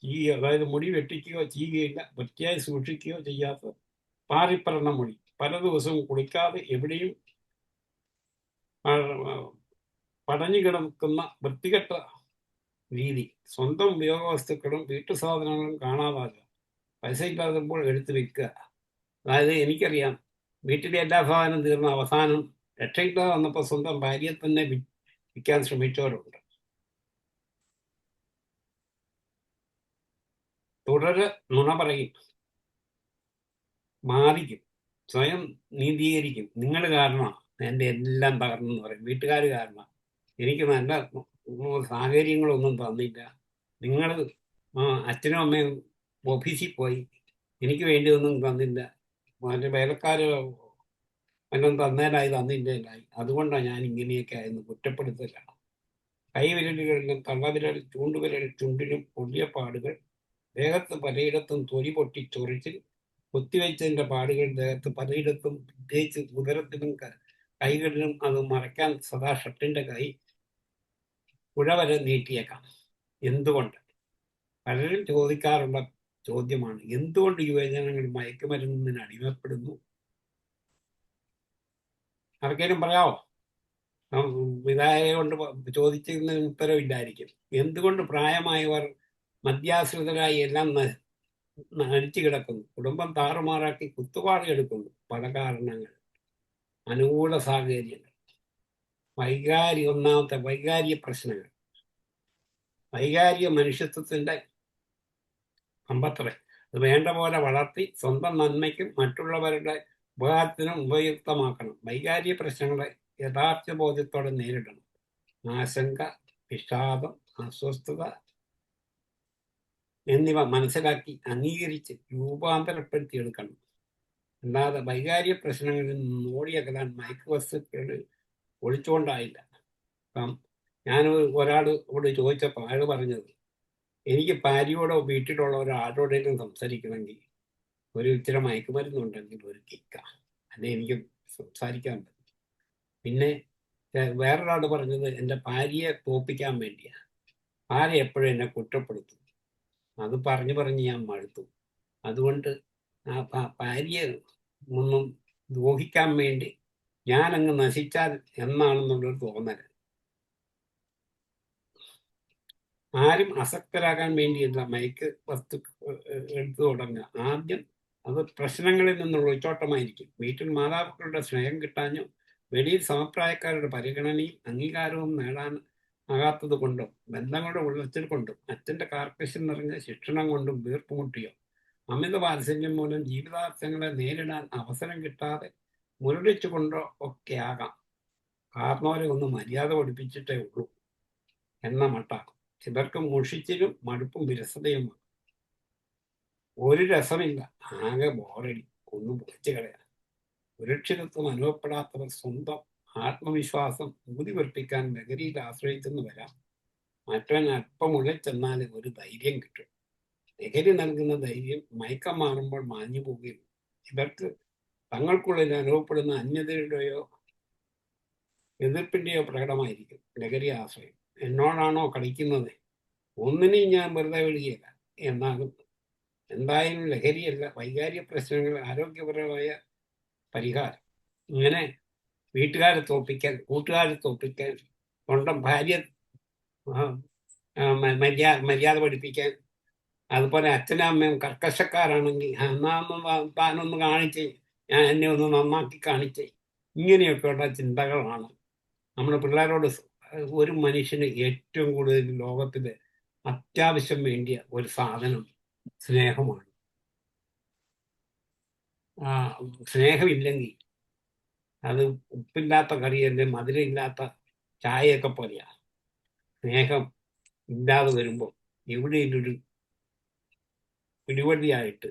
ചെയ്യുക, അതായത് മുടി വെട്ടിക്കുകയോ ചെയ്യുകയില്ല. വൃത്തിയായി സൂക്ഷിക്കുകയോ ചെയ്യാത്ത പാറിപ്പറന്ന മുടി, പല ദിവസവും കുളിക്കാതെ എവിടെയും പടഞ്ഞു കിടക്കുന്ന വൃത്തികെട്ട രീതി, സ്വന്തം ഉപയോഗ വസ്തുക്കളും വീട്ടു സാധനങ്ങളും കാണാതാകുക, പൈസ ഇല്ലാതുമ്പോൾ എടുത്തു വെക്കുക. അതായത് എനിക്കറിയാം, വീട്ടിലെ എല്ലാ സാധനവും തീർന്ന അവസാനം രക്ഷയില്ലാതെ വന്നപ്പോൾ സ്വന്തം ഭാര്യയെ തന്നെ വിൽക്കാൻ ശ്രമിച്ചവരുണ്ട്. തുടരെ നുണ പറയും, മാറിക്കും, സ്വയം നീതീകരിക്കും. നിങ്ങൾ കാരണമാണ് എൻ്റെ എല്ലാം തകർന്നെന്ന് പറയും. വീട്ടുകാർ കാരണം, എനിക്ക് നല്ല സാഹചര്യങ്ങളൊന്നും തന്നില്ല, നിങ്ങൾ അച്ഛനും അമ്മയും ഓഫീസിൽ പോയി, എനിക്ക് വേണ്ടി ഒന്നും തന്നില്ല, മറ്റേ വേലക്കാർ എല്ലാം തന്നേലായി തന്നില്ലായി, അതുകൊണ്ടാണ് ഞാൻ ഇങ്ങനെയൊക്കെ ആയെന്ന് കുറ്റപ്പെടുത്തലാണ്. കൈവിരലുകളിലും തള്ളവിരൽ, ചൂണ്ടുവിരൽ, ചുണ്ടിലും പൊള്ളിയ പാടുകൾ, ദേഹത്ത് പലയിടത്തും തൊലി പൊട്ടി ചൊറിച്ചിൽ, കുത്തിവെച്ചതിൻ്റെ പാടുകൾ ദേഹത്ത് പലയിടത്തും, പ്രത്യേകിച്ച് ഉദരത്തിലും കൈകളിലും. അത് മറയ്ക്കാൻ സദാ ഷർട്ടിൻ്റെ കൈ പുഴ വരെ നീട്ടിയേക്കാം. എന്തുകൊണ്ട്? പലരും ചോദിക്കാറുള്ള ചോദ്യമാണ്, എന്തുകൊണ്ട് യുവജനങ്ങൾ മയക്കുമരുന്നിന് അടിമപ്പെടുന്നു? ആർക്കേലും പറയാമോ? വിധായ കൊണ്ട് ചോദിച്ചതിന് ഉത്തരവില്ലായിരിക്കും. എന്തുകൊണ്ട് പ്രായമായവർ മദ്യാശ്രിതരായി എല്ലാം അടിച്ചു കിടക്കുന്നു, കുടുംബം താറുമാറാക്കി കുത്തുപാട് എടുക്കുന്നു? പല കാരണങ്ങൾ. അനുകൂല സാഹചര്യങ്ങൾ, ഒന്നാമത്തെ വൈകാരിക പ്രശ്നങ്ങൾ. വൈകാരിക മനുഷ്യത്വത്തിന്റെ സമ്പത്തറ അത് വേണ്ട പോലെ വളർത്തി സ്വന്തം നന്മയ്ക്കും മറ്റുള്ളവരുടെ ഉപകാരത്തിനും ഉപയുക്തമാക്കണം. വൈകാരിക പ്രശ്നങ്ങളെ യഥാർത്ഥ ബോധ്യത്തോടെ നേരിടണം. ആശങ്ക, വിഷാദം, അസ്വസ്ഥത എന്നിവ മനസ്സിലാക്കി അംഗീകരിച്ച് രൂപാന്തരപ്പെടുത്തിയെടുക്കണം. അല്ലാതെ വൈകാരിക പ്രശ്നങ്ങളിൽ നിന്ന് ഓടിയകലാൻ മയക്കുവസ്തുക്കളിൽ ഒളിച്ചുകൊണ്ടായില്ല. അപ്പം ഞാൻ ഒരാളോട് ചോദിച്ചപ്പോൾ അയാൾ പറഞ്ഞത്, എനിക്ക് ഭാര്യയോടോ വീട്ടിലുള്ള ഒരാളോടെങ്കിലും സംസാരിക്കണമെങ്കിൽ ഒരു ഇച്ചിരി മയക്കുമരുന്നുണ്ടെങ്കിൽ ഒരു കിക്കാണ്, അല്ലെ എനിക്ക് സംസാരിക്കാൻ പറ്റും. പിന്നെ വേറൊരാൾ പറഞ്ഞത്, എൻ്റെ ഭാര്യയെ തോപ്പിക്കാൻ വേണ്ടിയാണ്. ഭാര്യ എപ്പോഴും എന്നെ കുറ്റപ്പെടുത്തും. അത് പറഞ്ഞ് ഞാൻ മടുത്തു. അതുകൊണ്ട് ആ ഭാര്യയെ ഒന്നും ദ്രോഹിക്കാൻ വേണ്ടി ഞാൻ അങ്ങ് നശിച്ചാൽ എന്നാണെന്നുള്ളൊരു തോന്നൽ. ആരും അസക്തരാകാൻ വേണ്ടിയല്ല മയക്ക് വസ്തു എടുത്തു തുടങ്ങുക. ആദ്യം അത് പ്രശ്നങ്ങളിൽ നിന്നുള്ള ഒളിച്ചോട്ടമായിരിക്കും. വീട്ടിൽ മാതാപിതാക്കളുടെ സ്നേഹം കിട്ടാഞ്ഞോ, വെളിയിൽ സമപ്രായക്കാരുടെ പരിഗണനയും അംഗീകാരവും നേടാൻ ആകാത്തത് കൊണ്ടോ, ബന്ധങ്ങളുടെ ഉള്ളച്ചിൽ കൊണ്ടും, അച്ഛൻ്റെ കാർക്കശ്യം നിറഞ്ഞ ശിക്ഷണം കൊണ്ടും വീർപ്പുമുട്ടിയോ, അമിത വാത്സല്യം മൂലം ജീവിതാർത്ഥങ്ങളെ നേരിടാൻ അവസരം കിട്ടാതെ മുരടിച്ചുകൊണ്ടോ ഒക്കെ ആകാം. കാരണവരെ ഒന്ന് മര്യാദ പഠിപ്പിച്ചിട്ടേ ഉള്ളൂ എന്ന മട്ടാക്കും. ചിലർക്ക് മുഷിച്ചിലും മടുപ്പും വിരസതയുമാണ്. ഒരു രസമില്ല, ആകെ ബോറടി, ഒന്നും പൊളിച്ചു കളയാം. സുരക്ഷിതത്വം അനുഭവപ്പെടാത്തവർ സ്വന്തം ആത്മവിശ്വാസം ഊതിവർപ്പിക്കാൻ ലഹരിയിൽ ആശ്രയിച്ചെന്ന് വരാം. മറ്റവൻ അല്പം ഉഴച്ചെന്നാൽ ഒരു ധൈര്യം കിട്ടും. ലഹരി നൽകുന്ന ധൈര്യം മയക്കം മാറുമ്പോൾ മാഞ്ഞു പോവുകയും ഇവർക്ക് തങ്ങൾക്കുള്ളിൽ അനുഭവപ്പെടുന്ന അന്യതയുടെയോ എതിർപ്പിന്റെയോ പ്രകടമായിരിക്കും ലഹരി ആശ്രയം. എന്നോടാണോ കളിക്കുന്നത്, ഒന്നിനെയും ഞാൻ വെറുതെ വിടുകയില്ല എന്നാകും. എന്തായാലും ലഹരിയല്ല, വൈകാരിക പ്രശ്നങ്ങൾ ആരോഗ്യപരമായ പരിഹാരം. ഇങ്ങനെ വീട്ടുകാരെ തോൽപ്പിക്കാൻ, കൂട്ടുകാരെ തോൽപ്പിക്കാൻ, സ്വന്തം ഭാര്യ മര്യാദ പഠിപ്പിക്കാൻ, അതുപോലെ അച്ഛനും അമ്മയും കർക്കശക്കാരാണെങ്കിൽ എന്നാ താനൊന്ന് കാണിച്ച്, എന്നെ ഒന്ന് നന്നാക്കി കാണിച്ച്, ഇങ്ങനെയൊക്കെയുള്ള ചിന്തകളാണ് നമ്മുടെ പിള്ളേരോട്. ഒരു മനുഷ്യന് ഏറ്റവും കൂടുതൽ ലോകത്തിൽ അത്യാവശ്യം വേണ്ടിയ ഒരു സാധനം സ്നേഹമാണ്. സ്നേഹമില്ലെങ്കിൽ അത് ഉപ്പില്ലാത്ത കറിയല്ലേ, മധുരമില്ലാത്ത ചായയൊക്കെ പോലെയാണ്. സ്നേഹം ഇല്ലാതെ വരുമ്പോൾ എവിടെയൊരു പിടിവള്ളിയായിട്ട്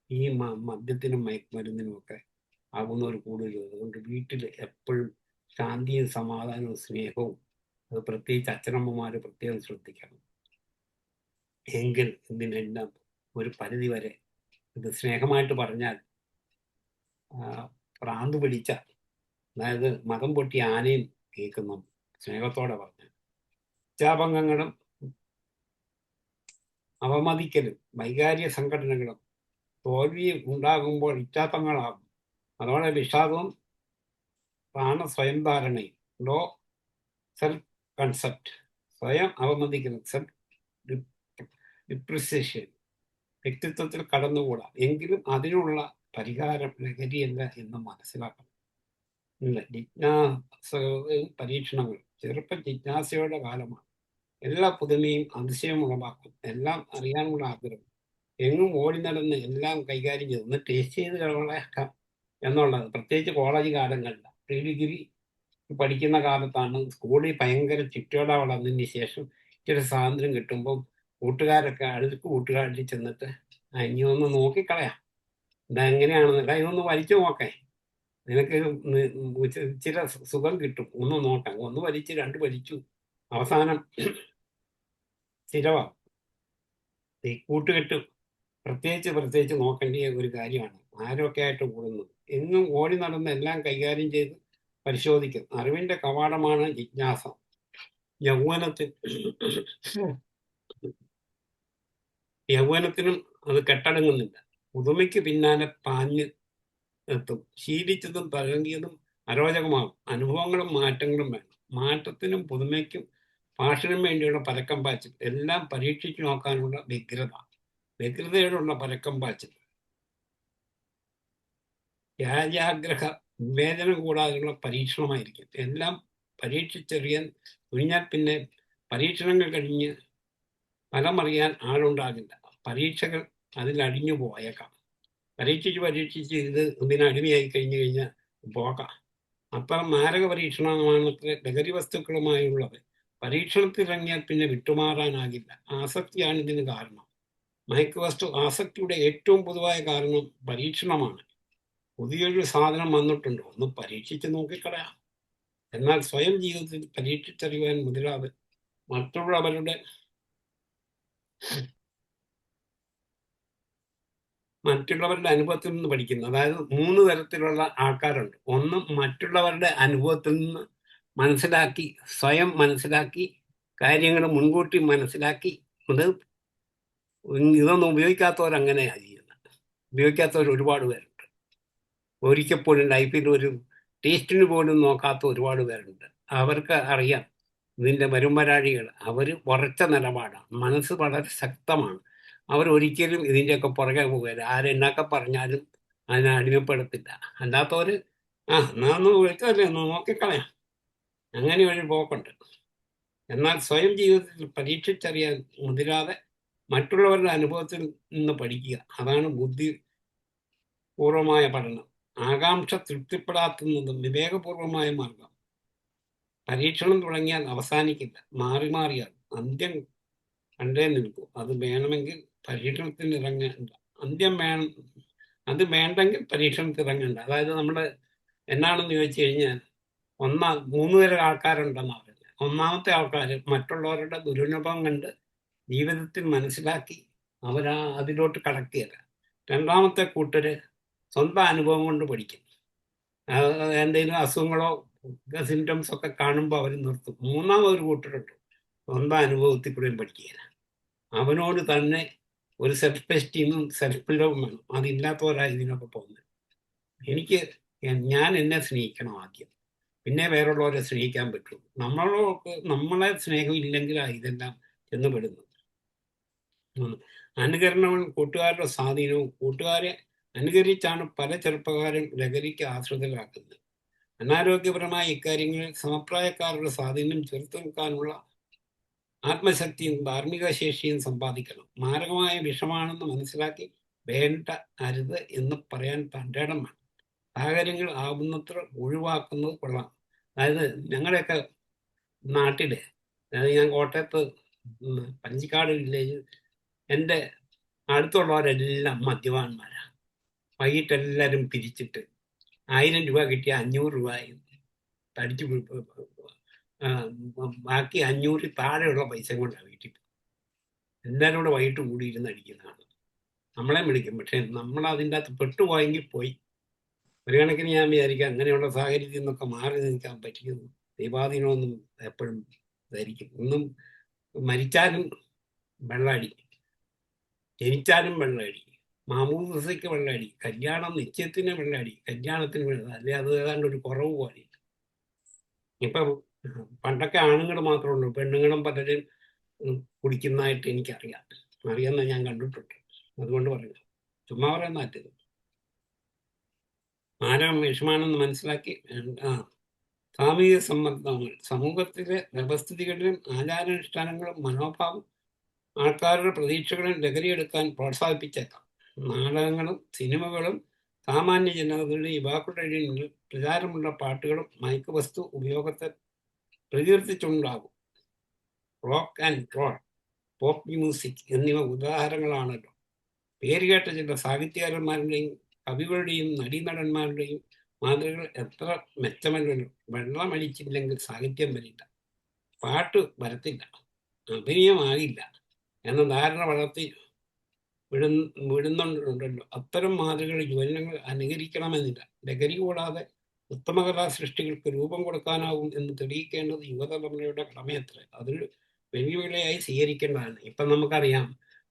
ഈ മദ്യത്തിനും മയക്കുമരുന്നിനും ഒക്കെ ആകുന്നവർ കൂടുതലും. അതുകൊണ്ട് വീട്ടിൽ എപ്പോഴും ശാന്തിയും സമാധാനവും സ്നേഹവും, അത് പ്രത്യേകിച്ച് അച്ഛനമ്മമാർ പ്രത്യേകം ശ്രദ്ധിക്കണം. എങ്കിൽ ഇതിനെല്ലാം ഒരു പരിധി വരെ, ഇത് സ്നേഹമായിട്ട് പറഞ്ഞാൽ ഭ്രാന്ത് പിടിച്ച, അതായത് മതം പൊട്ടി ആനയും കേൾക്കുന്നു, സ്നേഹത്തോടെ പറഞ്ഞാൽ. ഇച്ഛാഭംഗങ്ങളും അവമതിക്കലും വൈകാരിക സംഘടനകളും തോൽവി ഉണ്ടാകുമ്പോൾ ഇച്ഛാഭംഗങ്ങളാകും. അതോടെ വിഷാദവും സ്വയംധാരണയും, ലോ സെൽഫ് കൺസെപ്റ്റ്, സ്വയം അവമതിക്കലും, സെൽഫ് ഡിപ്രിസിയേഷൻ വ്യക്തിത്വത്തിൽ കടന്നുകൂടാം. എങ്കിലും അതിനുള്ള പരിഹാരം ലഹരിയല്ല എന്ന് മനസ്സിലാക്കണം. ഇല്ല, ജിജ്ഞാസയും പരീക്ഷണങ്ങൾ. ചെറുപ്പം ജിജ്ഞാസയുടെ കാലമാണ്. എല്ലാ പുതുമയും അതിശയവും ഉളവാക്കും. എല്ലാം അറിയാനുള്ള ആഗ്രഹം. എങ്ങും ഓടി നടന്ന് എല്ലാം കൈകാര്യം ചെയ്ത് ഒന്ന് ടേസ്റ്റ് ചെയ്ത് കളയാക്കാം എന്നുള്ളത്. പ്രത്യേകിച്ച് കോളേജ് കാലങ്ങളിൽ, പ്രീ ഡിഗ്രി പഠിക്കുന്ന കാലത്താണ്. സ്കൂളിൽ ഭയങ്കര ചുറ്റോട വളർന്നതിന് ശേഷം ഇച്ചിരി സ്വാതന്ത്ര്യം കിട്ടുമ്പം കൂട്ടുകാരൊക്കെ അടുത്ത് കൂട്ടുകാരിൽ ചെന്നിട്ട് ഇനി ഒന്ന് നോക്കിക്കളയാം, ഇതെങ്ങനെയാണെന്നില്ല, ഇതൊന്ന് വലിച്ചു നോക്കേ, നിനക്ക് ഇച്ചിരി സുഖം കിട്ടും, ഒന്ന് നോക്കാം. ഒന്ന് വലിച്ച്, രണ്ട് വലിച്ചു, അവസാനം സ്ഥിരമാകും. ഈ കൂട്ടുകെട്ട് പ്രത്യേകിച്ച് നോക്കേണ്ട ഒരു കാര്യമാണ്. ആരൊക്കെ ആയിട്ട് കൂടുന്നത്, എങ്ങും ഓടി നടന്ന് എല്ലാം കൈകാര്യം ചെയ്ത് പരിശോധിക്കും. അറിവിന്റെ കവാടമാണ് ജിജ്ഞാസ. യൗവനത്തിനും അത് കെട്ടടങ്ങുന്നില്ല. പുതുമയ്ക്ക് പിന്നാലെ പാഞ്ഞ് എത്തും. ശീലിച്ചതും പഴകിയതും അരോചകമാകും. അനുഭവങ്ങളും മാറ്റങ്ങളും വേണം. മാറ്റത്തിനും പുതുമയ്ക്കും ഫാഷനും വേണ്ടിയുള്ള പരക്കം പാച്ചിൽ, എല്ലാം പരീക്ഷിച്ചു നോക്കാനുള്ള വ്യഗ്രതയോടുള്ള പരക്കം പാച്ചിൽ, രാജ്യാഗ്രഹ വിവേചനം കൂടാതെയുള്ള പരീക്ഷണമായിരിക്കും. എല്ലാം പരീക്ഷിച്ചറിയാൻ തുനിഞ്ഞാൽ പിന്നെ പരീക്ഷണങ്ങൾ കഴിഞ്ഞ് ഫലമറിയാൻ ആളുണ്ടാകില്ല. പരീക്ഷകൾ അതിലടിഞ്ഞു പോയേക്കാം. പരീക്ഷിച്ച് ഇതിനടിമയായി കഴിഞ്ഞാൽ പോകാം. അപ്പുറം മാരക പരീക്ഷണമാണ് ലഹരി വസ്തുക്കളുമായുള്ളത്. പരീക്ഷണത്തിലിറങ്ങിയാൽ പിന്നെ വിട്ടുമാറാനാകില്ല. ആസക്തിയാണ് ഇതിന് കാരണം. മയക്കുവസ്തു ആസക്തിയുടെ ഏറ്റവും പൊതുവായ കാരണം പരീക്ഷണമാണ്. പുതിയൊരു സാധനം വന്നിട്ടുണ്ട്, ഒന്ന് പരീക്ഷിച്ച് നോക്കിക്കളയാം. എന്നാൽ സ്വയം ജീവിതത്തിൽ പരീക്ഷിച്ചറിയാൻ മുതലാതെ മറ്റുള്ളവരുടെ അനുഭവത്തിൽ നിന്ന് പഠിക്കുന്നു. അതായത് 3 തരത്തിലുള്ള ആൾക്കാരുണ്ട്. ഒന്ന്, മറ്റുള്ളവരുടെ അനുഭവത്തിൽ നിന്ന് മനസ്സിലാക്കി, സ്വയം മനസ്സിലാക്കി, കാര്യങ്ങൾ മുൻകൂട്ടി മനസ്സിലാക്കി, ഇതൊന്നും ഉപയോഗിക്കാത്തവരങ്ങനെയാണ് ചെയ്യുന്നത്. ഉപയോഗിക്കാത്തവർ ഒരുപാട് പേരുണ്ട്. ഒരിക്കൽ പോലും ലൈഫിൽ ഒരു ടേസ്റ്റിന് പോലും നോക്കാത്ത ഒരുപാട് പേരുണ്ട്. അവർക്ക് അറിയാം ഇതിൻ്റെ വരുംവരാഴികൾ. അവർ ഉറച്ച നിലപാടാണ്, മനസ്സ് വളരെ ശക്തമാണ്. അവരൊരിക്കലും ഇതിൻ്റെയൊക്കെ പുറകെ പോകില്ല. ആരെന്നൊക്കെ പറഞ്ഞാലും അതിനെ അടിമപ്പെടുത്തില്ല. അല്ലാത്തവർ എന്നാ ഒന്ന് വിളിക്കല്ലേ, ഒന്ന് നോക്കിക്കളയാം, അങ്ങനെ ഒരു പോക്കുണ്ട്. എന്നാൽ സ്വയം ജീവിതത്തിൽ പരീക്ഷിച്ചറിയാൻ മുതിരാതെ മറ്റുള്ളവരുടെ അനുഭവത്തിൽ നിന്ന് പഠിക്കുക, അതാണ് ബുദ്ധിപൂർവമായ പഠനം. ആകാംക്ഷ തൃപ്തിപ്പെടാത്തുന്നതും വിവേകപൂർവമായ മാർഗം. പരീക്ഷണം തുടങ്ങിയാൽ അവസാനിക്കില്ല, മാറിയാൽ അന്ത്യം കണ്ടേ നിൽക്കൂ. അത് വേണമെങ്കിൽ പരീക്ഷണത്തിന് ഇറങ്ങേണ്ട. അന്ത്യം വേണം, അത് വേണ്ടെങ്കിൽ പരീക്ഷണത്തിന് ഇറങ്ങേണ്ട. അതായത് നമ്മൾ എന്നാണെന്ന് ചോദിച്ചു കഴിഞ്ഞാൽ, മൂന്ന് തരം ആൾക്കാരുണ്ടെന്നാണ് പറയുന്നത്. ഒന്നാമത്തെ ആൾക്കാർ മറ്റുള്ളവരുടെ ദുരനുഭവം കണ്ട് ജീവിതത്തിൽ മനസ്സിലാക്കി അതിലോട്ട് കടക്കുകയില്ല. രണ്ടാമത്തെ കൂട്ടര് സ്വന്തം അനുഭവം കൊണ്ട് പഠിക്കും. എന്തെങ്കിലും അസുഖങ്ങളോ സിംറ്റംസ് ഒക്കെ കാണുമ്പോൾ അവർ നിർത്തും. മൂന്നാമതൊരു കൂട്ടരുണ്ട് സ്വന്തം അനുഭവത്തിൽ കൂടെയും പഠിക്കുകയില്ല. അവനോട് തന്നെ ഒരു സെൽഫ് എസ്റ്റീമും സെൽഫ് ലവും വേണം. അതില്ലാത്തവരാണ് ഇതിനൊക്കെ പോകുന്നത്. ഞാൻ എന്നെ സ്നേഹിക്കണം ആദ്യം, പിന്നെ വേറുള്ളവരെ സ്നേഹിക്കാൻ പറ്റും. നമ്മളെ സ്നേഹം ഇല്ലെങ്കിലാണ് ഇതെല്ലാം ചെന്നുപെടുന്നത്. അനുകരണവും കൂട്ടുകാരുടെ സ്വാധീനവും. കൂട്ടുകാരെ അനുകരിച്ചാണ് പല ചെറുപ്പക്കാരും ലഹരിക്ക് ആശ്രിതരാക്കുന്നത്. അനാരോഗ്യപരമായ ഇക്കാര്യങ്ങളിൽ സമപ്രായക്കാരുടെ സ്വാധീനം ചെറുത്തു നിൽക്കാനുള്ള ആത്മശക്തിയും ധാർമ്മിക ശേഷിയും സമ്പാദിക്കണം. മാരകമായ വിഷമാണെന്ന് മനസ്സിലാക്കി വേണ്ട, അരുത് എന്ന് പറയാൻ തൻ്റെ ഇടം വേണം. സാഹചര്യങ്ങൾ ആവുന്നത്ര ഒഴിവാക്കുന്നത് കൊള്ളാം. അതായത് ഞങ്ങളുടെയൊക്കെ നാട്ടില്, അതായത് ഞാൻ കോട്ടയത്ത് പഞ്ചിക്കാട് വില്ലേജ്, എൻ്റെ അടുത്തുള്ളവരെല്ലാം മദ്യപാന്മാരാണ്. വൈകിട്ട് എല്ലാവരും പിരിച്ചിട്ട് 1000 രൂപ കിട്ടിയ 500 രൂപയും തടിച്ചു ബാക്കി 500 താഴെയുള്ള പൈസ കൊണ്ടാണ് വീട്ടിൽ എല്ലാവരും കൂടെ വൈകിട്ട് കൂടിയിരുന്ന് അടിക്കുന്നതാണ്. നമ്മളെ വിളിക്കും, പക്ഷെ നമ്മൾ അതിൻ്റെ അകത്ത് പെട്ടുപോയെങ്കിൽ പോയി. ഒരു കണക്കിന് ഞാൻ വിചാരിക്കാം അങ്ങനെയുള്ള സാഹചര്യത്തിൽ നിന്നൊക്കെ മാറി നിൽക്കാൻ പറ്റിയത് ദൈവാധീനമൊന്നും എപ്പോഴും ധരിക്കും. ഒന്നും മരിച്ചാലും വെള്ളമടി, ജനിച്ചാലും വെള്ളമടി, മാമൂസയ്ക്ക് വെള്ളമടി, കല്യാണം നിശ്ചയത്തിന് വെള്ളമടി, കല്യാണത്തിന് വെള്ളം, അല്ലെ അത് ഏതാണ്ട് ഒരു കുറവ് പോലെ. ഇപ്പം പണ്ടൊക്കെ ആണുങ്ങൾ മാത്രമേ ഉള്ളൂ, പെണ്ണുങ്ങളും പലരും കുടിക്കുന്നതായിട്ട് അറിയാമെന്ന് ഞാൻ കണ്ടിട്ടുണ്ട്. അതുകൊണ്ട് പറയുക, ചുമ്മാ പറയാൻ മാറ്റത് മാരകം വിഷമാണെന്ന് മനസ്സിലാക്കി. സാമൂഹിക സമ്മർദ്ദങ്ങൾ. സമൂഹത്തിലെ വ്യവസ്ഥിതികളിലും ആചാരാനുഷ്ഠാനങ്ങളും മനോഭാവം ആൾക്കാരുടെ പ്രതീക്ഷകളും ലഹരിയെടുക്കാൻ പ്രോത്സാഹിപ്പിച്ചേക്കാം. നാടകങ്ങളും സിനിമകളും സാമാന്യ ജനതകളുടെ യുവാക്കളുടെ ഇടയിൽ പ്രചാരമുള്ള പാട്ടുകളും മയക്കുവസ്തു ഉപയോഗത്തെ പ്രകീർത്തിച്ചുണ്ടാകും. Rock and roll, pop music എന്നിവ ഉദാഹരണങ്ങളാണല്ലോ. പേരുകേട്ട ചില സാഹിത്യകാരന്മാരുടെയും കവികളുടെയും നടീനടന്മാരുടെയും മാതൃകൾ എത്ര മെച്ചമല്ലല്ലോ. വെള്ളമടിച്ചില്ലെങ്കിൽ സാഹിത്യം വരില്ല, പാട്ട് വരത്തില്ല, അഭിനയമാകില്ല എന്ന ധാരണ വളർത്തി വിടുന്നുണ്ടല്ലോ. അത്തരം മാതൃകൾ യുവജനങ്ങൾ അനുകരിക്കണമെന്നില്ല. ലഹരി കൂടാതെ ഉത്തമകലാ സൃഷ്ടികൾക്ക് രൂപം കൊടുക്കാനാവും എന്ന് തെളിയിക്കേണ്ടത് യുവതലമുറയുടെ കടമയത്ര. അതൊരു വെല്ലുവിളിയായി സ്വീകരിക്കേണ്ടതാണ്. ഇപ്പം നമുക്കറിയാം,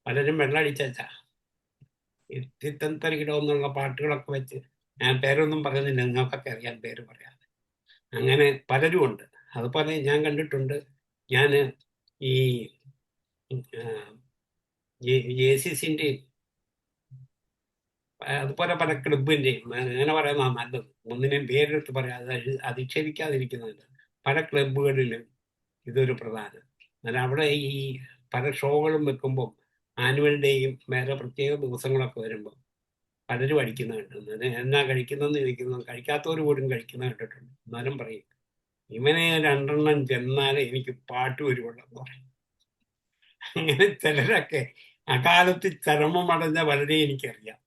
പലരും വെള്ളമടിച്ചാ തിത്തന്തരികിടോ എന്നുള്ള പാട്ടുകളൊക്കെ വെച്ച്, ഞാൻ പേരൊന്നും പറയുന്നില്ല, നിങ്ങൾക്കൊക്കെ അറിയാൻ പേര് പറയാതെ, അങ്ങനെ പലരും ഉണ്ട്. അതുപോലെ ഞാൻ കണ്ടിട്ടുണ്ട്. ഞാൻ ഈ JCCൻ്റെയും അതുപോലെ പല ക്ലബിൻ്റെയും, അങ്ങനെ പറയുന്നതാണ് നല്ലത്, ഒന്നിനെയും പേരെടുത്ത് പറയാതെ അധിക്ഷേപിക്കാതിരിക്കുന്നുണ്ട്. പല ക്ലബുകളിലും ഇതൊരു പ്രധാനം. എന്നാൽ അവിടെ ഈ പല ഷോകളും വെക്കുമ്പോൾ, ആനുവൽ ഡേയും വേറെ പ്രത്യേക ദിവസങ്ങളൊക്കെ വരുമ്പോൾ പലരും അടിക്കുന്ന കണ്ടിട്ടുണ്ട്. എന്നാ കഴിക്കുന്നതെന്ന് ചോദിക്കുന്നത്, കഴിക്കാത്തവർ പോലും കഴിക്കുന്ന കണ്ടിട്ടുണ്ട്. എന്നാലും പറയും, ഇവനെ 2 ചെന്നാലേ എനിക്ക് പാട്ട് വരുവുള്ളൂ എന്ന് പറയും. അങ്ങനെ ചിലരൊക്കെ അകാലത്ത് ചരമമടഞ്ഞ പലരെ എനിക്കറിയാം.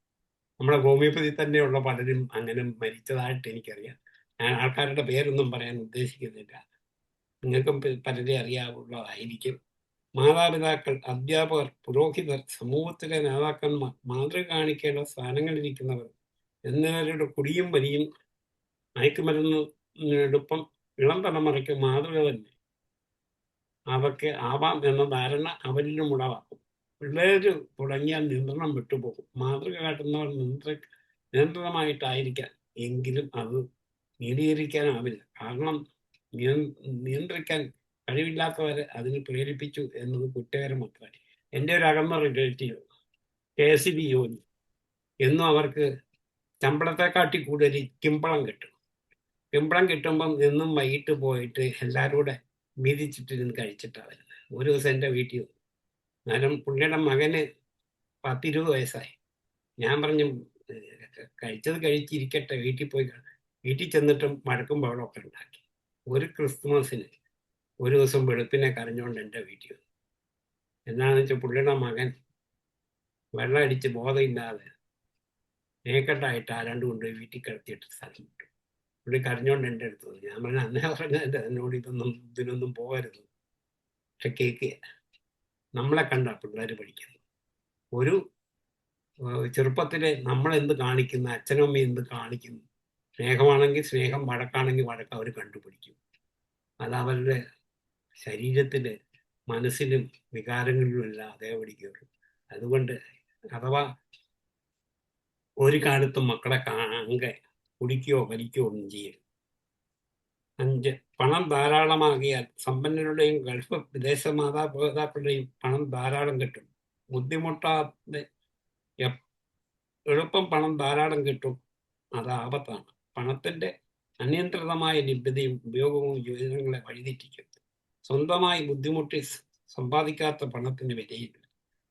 നമ്മുടെ ഹോമിയോപ്പതി തന്നെയുള്ള പലരും അങ്ങനെ മരിച്ചതായിട്ട് എനിക്കറിയാം. ഞാൻ ആൾക്കാരുടെ പേരൊന്നും പറയാൻ ഉദ്ദേശിക്കുന്നില്ല, നിങ്ങൾക്കും പലരെ അറിയാവുള്ളതായിരിക്കും. മാതാപിതാക്കൾ, അധ്യാപകർ, പുരോഹിതർ, സമൂഹത്തിലെ നേതാക്കന്മാർ, മാതൃക കാണിക്കേണ്ട സ്ഥാനങ്ങളിലിരിക്കുന്നവർ എന്നിവരുടെ കുടിയും വലിയും മയക്കുമരുന്നിനൊപ്പം ഇളം തലമുറയ്ക്ക് മാതൃക തന്നെ അവർക്ക് ആവാം എന്ന ധാരണ അവരിലും ഉളവാക്കും. പിള്ളേര് തുടങ്ങിയാൽ നിയന്ത്രണം വിട്ടുപോകും. മാതൃക കാട്ടുന്നവർ നിയന്ത്രണമായിട്ടായിരിക്കാം, എങ്കിലും അത് നീതീകരിക്കാനാവില്ല. കാരണം നിയന്ത്രിക്കാൻ കഴിവില്ലാത്തവരെ അതിന് പ്രേരിപ്പിച്ചു എന്നത് കുറ്റകരമത്രേ. എൻ്റെ ഒരു അകന്ന റിലേറ്റീവ് KSB ജോലി, എന്നും അവർക്ക് ശമ്പളത്തെക്കാട്ടി കൂടുതൽ കിമ്പളം കിട്ടും. കിമ്പളം കിട്ടുമ്പം എന്നും വൈകിട്ട് പോയിട്ട് എല്ലാവരും കൂടെ വീതിച്ചിട്ടിരുന്ന് കഴിച്ചിട്ടാണ് വരുന്നത്. ഒരു ദിവസം എൻ്റെ വീട്ടിൽ, എന്നാലും പുള്ളിയുടെ മകന് 10-20 വയസ്സായി. ഞാൻ പറഞ്ഞു, കഴിച്ചത് കഴിച്ചിരിക്കട്ടെ, വീട്ടിൽ ചെന്നിട്ടും വഴക്കും ബഹളമൊക്കെ ഉണ്ടാക്കി. ഒരു ക്രിസ്മസിന് ഒരു ദിവസം വെളുപ്പിനെ കരഞ്ഞുകൊണ്ട് എൻ്റെ വീട്ടിൽ. എന്നാന്ന് വെച്ചാൽ പുള്ളിയുടെ മകൻ വെള്ളം അടിച്ച് ബോധമില്ലാതെ നേക്കട്ടായിട്ട് ആരാണ്ട് കൊണ്ടുപോയി വീട്ടിൽ കിടത്തിയിട്ട് സ്ഥലം വിട്ടു. പുള്ളി കരഞ്ഞോണ്ട് എൻ്റെ അടുത്ത് വന്നു. ഞാൻ പറഞ്ഞ അന്നേ പറഞ്ഞത് എന്നോട് ഇതിനൊന്നും പോകരുത്. പക്ഷെ കേൾക്കുക, നമ്മളെ കണ്ട പിള്ളേർ പഠിക്കുന്നത്. ഒരു ചെറുപ്പത്തിലെ നമ്മളെന്ത് കാണിക്കുന്നു, അച്ഛനമ്മ എന്ത് കാണിക്കുന്നു, സ്നേഹമാണെങ്കിൽ സ്നേഹം, വഴക്കാണെങ്കിൽ വഴക്ക് അവർ കണ്ടുപിടിക്കും. അത് അവരുടെ ശരീരത്തില്, മനസ്സിലും വികാരങ്ങളിലും എല്ലാം അതേപടി കയറും. അതുകൊണ്ട് അഥവാ ഒരു കാലത്തും മക്കളെ കാണെ കുടിക്കുകയോ വലിക്കുകയോ ഒന്നും ചെയ്യരുത്. 5, പണം ധാരാളമാകിയാൽ സമ്പന്നരുടെയും ഗൾഫ് വിദേശ മാതാപിതാക്കളുടെയും പണം ധാരാളം കിട്ടും. ബുദ്ധിമുട്ടാതെ എളുപ്പം പണം ധാരാളം കിട്ടും. അത് ആപത്താണ്. പണത്തിന്റെ അനിയന്ത്രിതമായ ലഭ്യതയും ഉപയോഗവും യുവജനങ്ങളെ വഴിതെറ്റിക്കും. സ്വന്തമായി ബുദ്ധിമുട്ടി സമ്പാദിക്കാത്ത പണത്തിന് വിലയില്ല.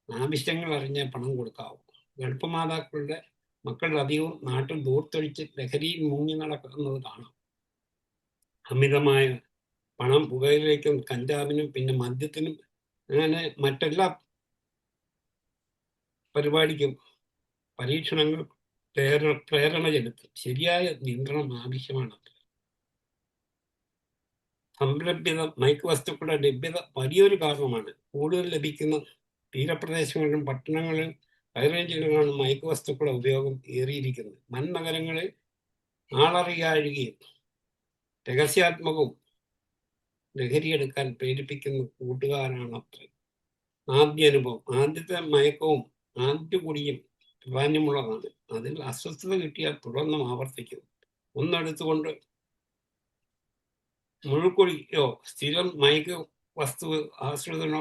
ആവശ്യങ്ങൾ അറിഞ്ഞ് പണം കൊടുക്കാവൂ. ഗൾഫ് മാതാക്കളുടെ മക്കൾ അധികവും നാട്ടിൽ ദൂർത്തൊഴിച്ച് ലഹരിയിൽ മുങ്ങി നടക്കുന്നത് കാണാം. അമിതമായ പണം പുകയിലേക്കും കഞ്ചാവിനും പിന്നെ മദ്യത്തിനും അങ്ങനെ മറ്റെല്ലാ പരിപാടിക്കും പരീക്ഷണങ്ങൾ പ്രേരണ ചെലുത്തും. ശരിയായ നിയന്ത്രണം ആവശ്യമാണ്. സംലഭ്യത, മയക്കുവസ്തുക്കളുടെ ലഭ്യത വലിയൊരു കാരണമാണ്. കൂടുതൽ ലഭിക്കുന്ന തീരപ്രദേശങ്ങളിലും പട്ടണങ്ങളിലും ഹൈറേഞ്ചിലുമാണ് മയക്കുവസ്തുക്കളുടെ ഉപയോഗം ഏറിയിരിക്കുന്നത്. വൻനഗരങ്ങളിൽ ആളറിയാഴുകയും രഹസ്യാത്മകവും ലഹരിയെടുക്കാൻ പ്രേരിപ്പിക്കുന്ന കൂട്ടുകാരാണ് അത്ര. ആദ്യ അനുഭവം, ആദ്യത്തെ മയക്കവും ആദ്യ കുടിയും പ്രാധാന്യമുള്ളതാണ്. അതിൽ അസ്വസ്ഥത കിട്ടിയാൽ തുടർന്നും ആവർത്തിക്കുന്നു. ഒന്നെടുത്തുകൊണ്ട് മുഴുക്കൊടിയോ സ്ഥിരം മയക്ക് വസ്തു ആശ്രിതനോ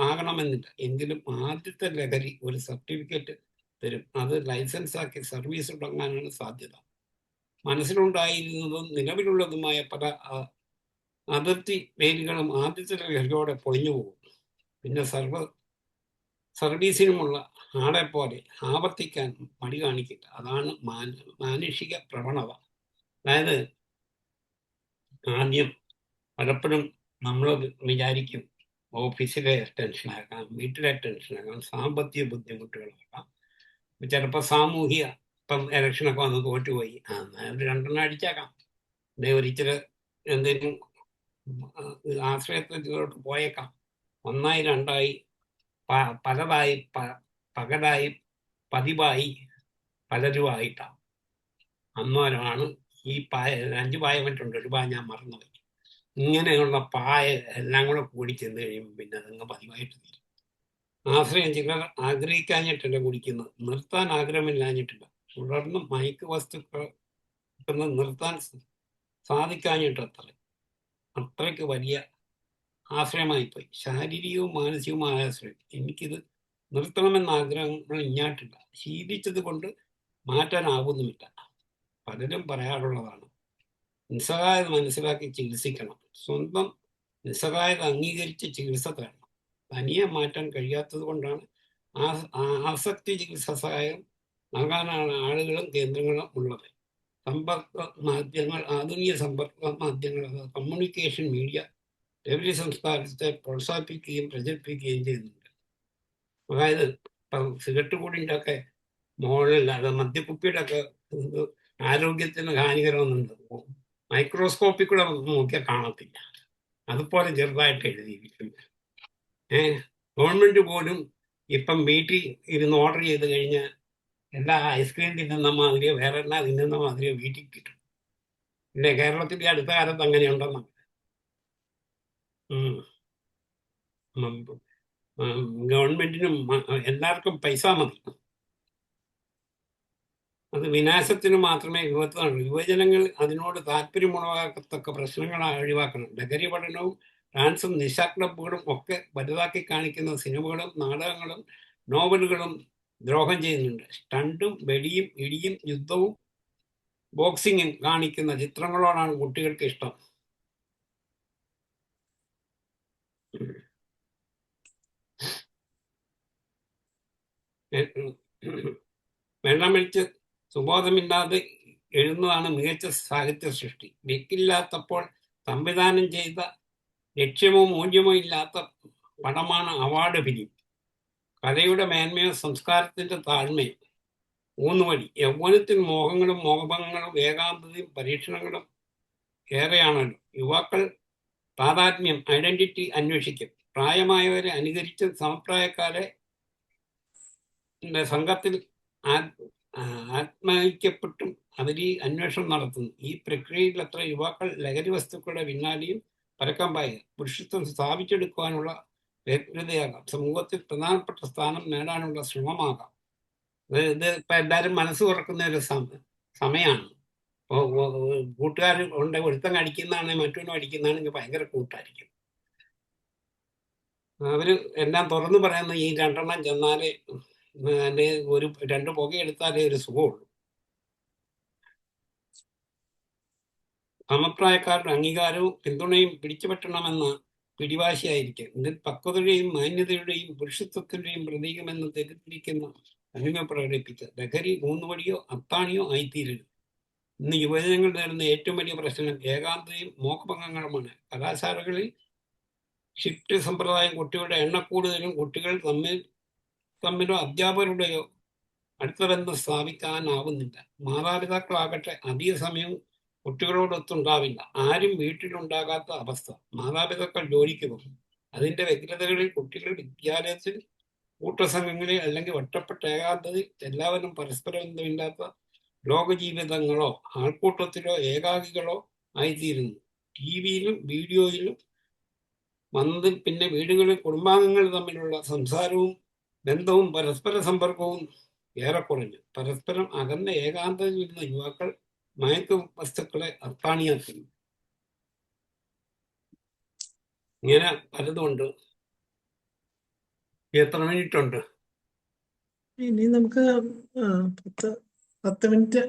ആകണമെന്നില്ല. എങ്കിലും ആദ്യത്തെ ലഹരി ഒരു സർട്ടിഫിക്കറ്റ് തരും. അത് ലൈസൻസാക്കി സർവീസ് തുടങ്ങാനാണ് സാധ്യത. മനസ്സിലുണ്ടായിരുന്നതും നിലവിലുള്ളതുമായ പല അതിർത്തി വേലികളും ആദ്യത്തെ ലഹരിയോടെ പൊളിഞ്ഞു പോകും. പിന്നെ സർവീസിനുമുള്ള ആളെ പോലെ ആവർത്തിക്കാൻ മടി കാണിക്കില്ല. അതാണ് മാനുഷിക പ്രവണത. അതായത് ആദ്യം പലപ്പോഴും നമ്മൾ വിചാരിക്കും ഓഫീസിലെ ടെൻഷനാക്കാം, വീട്ടിലെ ടെൻഷനാക്കാം, സാമ്പത്തിക ബുദ്ധിമുട്ടുകളാക്കാം, ചിലപ്പോൾ സാമൂഹിക, ഇപ്പം ഇലക്ഷനൊക്കെ വന്ന് തോറ്റുപോയി, ഒരു 2 അടിച്ചേക്കാം, ഒരിച്ചിരി എന്തെങ്കിലും ആശ്രയത്തിലോട്ട് പോയേക്കാം. 1, 2 പലതായി, പകലായി, പതിവായി, പലരുമായിട്ടാണ്. അന്നേരമാണ് ഈ 5 പായ മറ്റുണ്ട്, ഒരു പായ ഞാൻ മറന്നുപോയി. ഇങ്ങനെയുള്ള പായ എല്ലാം കൂടെ കൂടി ചെന്ന് കഴിയുമ്പോൾ പിന്നെ അതങ്ങ് പതിവായിട്ട് തീരും. ആശ്രയം ചിലർ ആഗ്രഹിക്കാഞ്ഞിട്ടല്ല കുടിക്കുന്നത്, നിർത്താൻ ആഗ്രഹമില്ലാഞ്ഞിട്ടില്ല. തുടർന്ന് മയക്ക് വസ്തുക്കൾ നിർത്താൻ സാധിക്കാഞ്ഞിട്ടത്ര. അത്രയ്ക്ക് വലിയ ആശ്രയമായിപ്പോയി. ശാരീരികവും മാനസികവുമായ ആശ്രയം. എനിക്കിത് നിർത്തണമെന്ന ആഗ്രഹങ്ങൾ ഇഞ്ഞാട്ടില്ല. ശീലിച്ചത് കൊണ്ട് മാറ്റാനാവുന്നുമില്ല. പലരും പറയാറുള്ളതാണ്. നിസ്സഹായത മനസ്സിലാക്കി ചികിത്സിക്കണം. സ്വന്തം നിസ്സഹായത അംഗീകരിച്ച് ചികിത്സ തേടണം. തനിയെ മാറ്റാൻ കഴിയാത്തത് കൊണ്ടാണ് ആസക്തി ചികിത്സ സഹായം നൽകാനാണ് ആളുകളും കേന്ദ്രങ്ങളും ഉള്ളത്. സമ്പർക്ക മാധ്യമങ്ങൾ, ആധുനിക സമ്പർക്ക മാധ്യമങ്ങൾ, കമ്മ്യൂണിക്കേഷൻ മീഡിയ ലഹരി സംസ്കാരത്തെ പ്രോത്സാഹിപ്പിക്കുകയും പ്രചരിപ്പിക്കുകയും ചെയ്യുന്നുണ്ട്. അതായത് ഇപ്പം സിഗരറ്റ് കൂടിൻ്റെ ഒക്കെ മുകളിൽ, അത് മദ്യക്കുപ്പിയുടെ ഒക്കെ ആരോഗ്യത്തിന് ഹാനികരമെന്നുണ്ട്. മൈക്രോസ്കോപ്പിൽ കൂടെ നോക്കിയാൽ കാണത്തില്ല. അതുപോലെ ചെറുതായിട്ട് എഴുതിയിരിക്കുന്നു. ഗവൺമെന്റ് പോലും ഇപ്പം വീട്ടിൽ ഇരുന്ന് ഓർഡർ ചെയ്ത് കഴിഞ്ഞാൽ എല്ലാ ഐസ്ക്രീം തിന്നുന്ന മാതിരിയോ വേറെ എല്ലാ തിന്നുന്ന മാതിരിയോ വീട്ടിൽ കിട്ടും. പിന്നെ കേരളത്തിന്റെ അടുത്ത കാലത്ത് അങ്ങനെയുണ്ടെന്നാണ്. ഗവൺമെന്റിനും എല്ലാവർക്കും പൈസ മതി. അത് വിനാശത്തിന് മാത്രമേ വിപത്തുള്ളൂ. യുവജനങ്ങൾ അതിനോട് താല്പര്യമുളവാക്കത്തക്ക പ്രശ്നങ്ങൾ ഒഴിവാക്കണം. ലഹരി പഠനവും ഡാൻസും നിശാ ക്ലബുകളും ഒക്കെ വലുതാക്കി കാണിക്കുന്ന സിനിമകളും നാടകങ്ങളും നോവലുകളും ദ്രോഹം ചെയ്യുന്നുണ്ട്. സ്റ്റണ്ടും വെടിയും ഇടിയും യുദ്ധവും ബോക്സിങ്ങും കാണിക്കുന്ന ചിത്രങ്ങളോടാണ് കുട്ടികൾക്ക് ഇഷ്ടം. വെള്ളമടിച്ച് സുബോധമില്ലാതെ എഴുതുന്നതാണ് മികച്ച സാഹിത്യ സൃഷ്ടി. ലക്കില്ലാത്തപ്പോൾ സംവിധാനം ചെയ്ത ലക്ഷ്യമോ മൂല്യമോ ഇല്ലാത്ത പടമാണ് അവാർഡ് ഫിലിം. കലയുടെ മേന്മയോ സംസ്കാരത്തിന്റെ താഴ്മയും ഊന്നുവഴി. യൗവനത്തിൽ മോഹങ്ങളും മോഹഭംഗങ്ങളും ഏകാന്തതയും പരീക്ഷണങ്ങളും ഏറെയാണല്ലോ. യുവാക്കൾ താതാത്മ്യം, ഐഡന്റിറ്റി അന്വേഷിക്കും. പ്രായമായവരെ അനുകരിച്ച് സമപ്രായക്കാരെ സംഘത്തിൽ ആത്മൈക്യപ്പെട്ടും അവർ ഈ അന്വേഷണം നടത്തുന്നു. ഈ പ്രക്രിയയിൽ അത്ര യുവാക്കൾ ലഹരി വസ്തുക്കളുടെ പിന്നാലെയും പരക്കം പായുക. പുരുഷത്വം സ്ഥാപിച്ചെടുക്കുവാനുള്ള വ്യഗ്രതയാകാം. സമൂഹത്തിൽ പ്രധാനപ്പെട്ട സ്ഥാനം നേടാനുള്ള ശ്രമമാകാം. ഇത് ഇപ്പൊ എല്ലാവരും മനസ്സ് തുറക്കുന്ന ഒരു സമയമാണ്. കൂട്ടുകാർ ഉണ്ട്, ഒരുത്തം അടിക്കുന്നതാണെങ്കിൽ മറ്റൊന്നും അടിക്കുന്നതാണെങ്കിൽ ഭയങ്കര കൂട്ടായിരിക്കും. അവര് എല്ലാം തുറന്നു പറയുന്ന ഈ രണ്ടെണ്ണം ചെന്നാലേ അതിന്റെ ഒരു രണ്ട് പുകയെടുത്താലേ ഒരു സുഖമുള്ളൂ. സമപ്രായക്കാരുടെ അംഗീകാരവും പിന്തുണയും പിടിച്ചുപറ്റണമെന്ന പിടിവാശിയായിരിക്കും. ഇതിൽ പക്വതയുടെയും മാന്യതയുടെയും പുരുഷത്വത്തിന്റെയും പ്രതീകമെന്ന് തെറ്റിദ്ധരിക്കുന്ന അനുമ പ്രകടിപ്പിച്ച് ലഹരി ഊന്നുവടിയോ അത്താണിയോ ആയിത്തീരരുത്. ഇന്ന് യുവജനങ്ങൾ നേരിടുന്ന ഏറ്റവും വലിയ പ്രശ്നം ഏകാന്തതയും മോഹഭംഗങ്ങളുമാണ്. കലാശാലകളിൽ ഷിഫ്റ്റ് സമ്പ്രദായം കുട്ടികളുടെ എണ്ണക്കൂടുതലും കുട്ടികൾ തമ്മിലോ അധ്യാപകരുടെയോ അടുത്ത ബന്ധം സ്ഥാപിക്കാനാവുന്നില്ല. മാതാപിതാക്കളാകട്ടെ അധിക സമയവും കുട്ടികളോടൊത്തുണ്ടാവില്ല. ആരും വീട്ടിലുണ്ടാകാത്ത അവസ്ഥ. മാതാപിതാക്കൾ ജോലിക്ക് പോകും. അതിന്റെ വ്യഗ്രതകളിൽ കുട്ടികൾ വിദ്യാലയത്തിൽ, കൂട്ടസംഘങ്ങളിൽ അല്ലെങ്കിൽ ഒറ്റപ്പെട്ട ഏകാന്തതയിൽ എല്ലാവരും പരസ്പര ബന്ധമില്ലാത്ത ലോകജീവിതങ്ങളോ ആൾക്കൂട്ടത്തിലോ ഏകാകികളോ ആയിത്തീരുന്നു. ടിവിയിലും വീഡിയോയിലും വന്ന് പിന്നെ വീടുകളിൽ കുടുംബാംഗങ്ങൾ തമ്മിലുള്ള സംസാരവും ബന്ധവും പരസ്പര സമ്പർക്കവും ഏറെ കുറഞ്ഞു. പരസ്പരം അകന്ന ഏകാന്തതയിൽ വരുന്ന യുവാക്കൾ മയക്കു വസ്തുക്കളെ അത്താണിയാക്കുന്നു. ഇങ്ങനെ പലതുമുണ്ട്. എത്ര മിനിറ്റ് ഉണ്ട്? ഇനി നമുക്ക് 10 മിനിറ്റ്.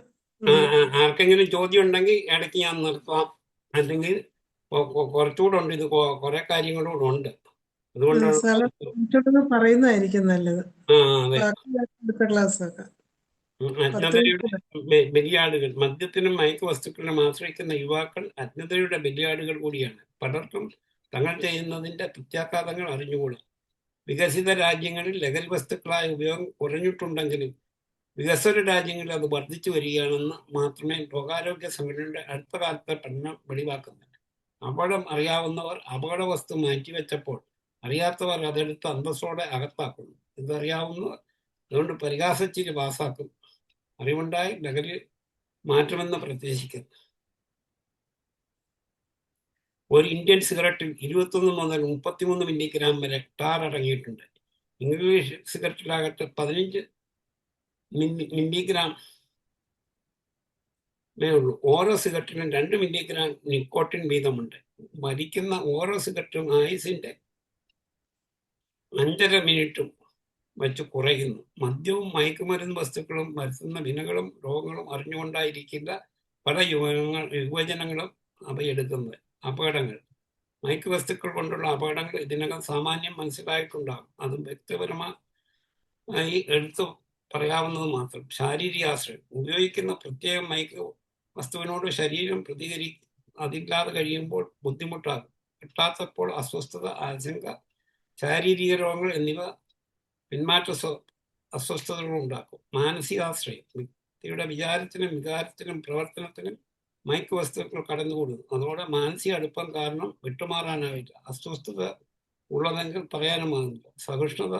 ആർക്കെങ്കിലും ചോദ്യം ഉണ്ടെങ്കിൽ ഇടയ്ക്ക് ഞാൻ നിർത്താം. അല്ലെങ്കിൽ കുറച്ചുകൂടെ ഉണ്ട്. ഇത് കുറെ കാര്യങ്ങളൂടെ ഉണ്ട്. അതുകൊണ്ടാണ് പറയുന്നതായിരിക്കും നല്ലത്. അതെ. അടുത്ത ക്ലാസ് ആക്കാം. ബലിയാടുകൾ. മദ്യത്തിനും മയക്കു വസ്തുക്കളിലും ആശ്രയിക്കുന്ന യുവാക്കൾ അജ്ഞതയുടെ ബലിയാടുകൾ കൂടിയാണ്. പലർക്കും തങ്ങൾ ചെയ്യുന്നതിന്റെ പ്രത്യാഘാതങ്ങൾ അറിഞ്ഞുകൂടാ. വികസിത രാജ്യങ്ങളിൽ ലഹരി വസ്തുക്കളായ ഉപയോഗം കുറഞ്ഞിട്ടുണ്ടെങ്കിലും വികസ്വര രാജ്യങ്ങളിൽ അത് വർദ്ധിച്ചു വരികയാണെന്ന് മാത്രമേ ലോകാരോഗ്യ സംഘടനയുടെ അടുത്ത കാലത്തെ പഠനം വെളിവാക്കുന്നുണ്ട്. അപകടം അറിയാവുന്നവർ അപകട വസ്തു മാറ്റിവെച്ചപ്പോൾ അറിയാത്തവർ അതെടുത്ത് അന്തസ്സോടെ അകത്താക്കുന്നു. ഇതറിയാവുന്നവർ അതുകൊണ്ട് പരിഹാസച്ചിരി പാസാക്കും. അറിവുണ്ടായി ലഹരി മാറ്റുമെന്ന് പ്രത്യേകിക്കുന്നു. ഒരു ഇന്ത്യൻ സിഗരറ്റിൽ 21 മുതൽ 33 മില്ലിഗ്രാം വരെ ടാർ അടങ്ങിയിട്ടുണ്ട്. ഇംഗ്ലീഷ് സിഗരറ്റിലാകട്ടെ 15 മില്ലിഗ്രാം ഉള്ളൂ. ഓരോ സിഗരറ്റിനും 2 മില്ലിഗ്രാം നിക്കോട്ടിൻ വീതമുണ്ട്. മരിക്കുന്ന ഓരോ സിഗരറ്റും ആയുസിന്റെ 5.5 മിനിറ്റും വെച്ച് കുറയുന്നു. മദ്യവും മയക്കുമരുന്ന് വസ്തുക്കളും വരുത്തുന്ന വിനകളും രോഗങ്ങളും അറിഞ്ഞുകൊണ്ടായിരിക്കില്ല പല യുവജനങ്ങളും അവയെടുക്കുന്നത്. അപകടങ്ങൾ. മയക്കുവസ്തുക്കൾ കൊണ്ടുള്ള അപകടങ്ങൾ ഇതിനകം സാമാന്യം മനസ്സിലായിട്ടുണ്ടാകും. അതും വ്യക്തിപരമായി എടുത്തു പറയാവുന്നത് മാത്രം. ശാരീരികാശ്രയം. ഉപയോഗിക്കുന്ന പ്രത്യേക മയക്ക് വസ്തുവിനോട് ശരീരം അതില്ലാതെ കഴിയുമ്പോൾ ബുദ്ധിമുട്ടാകും. കിട്ടാത്തപ്പോൾ അസ്വസ്ഥത, ആശങ്ക, ശാരീരിക രോഗങ്ങൾ എന്നിവ പിന്മാറ്റ അസ്വസ്ഥതകൾ ഉണ്ടാക്കും. മാനസികാശ്രയം. വ്യക്തിയുടെ വിചാരത്തിനും വികാരത്തിനും പ്രവർത്തനത്തിനും മയക്ക് വസ്തുക്കൾ കടന്നുകൂടുന്നു. അതോടെ മാനസിക അടുപ്പം കാരണം വിട്ടുമാറാനാവില്ല. അസ്വസ്ഥത ഉള്ളതെങ്കിൽ പറയാനുമാകുന്നില്ല. സഹിഷ്ണുത.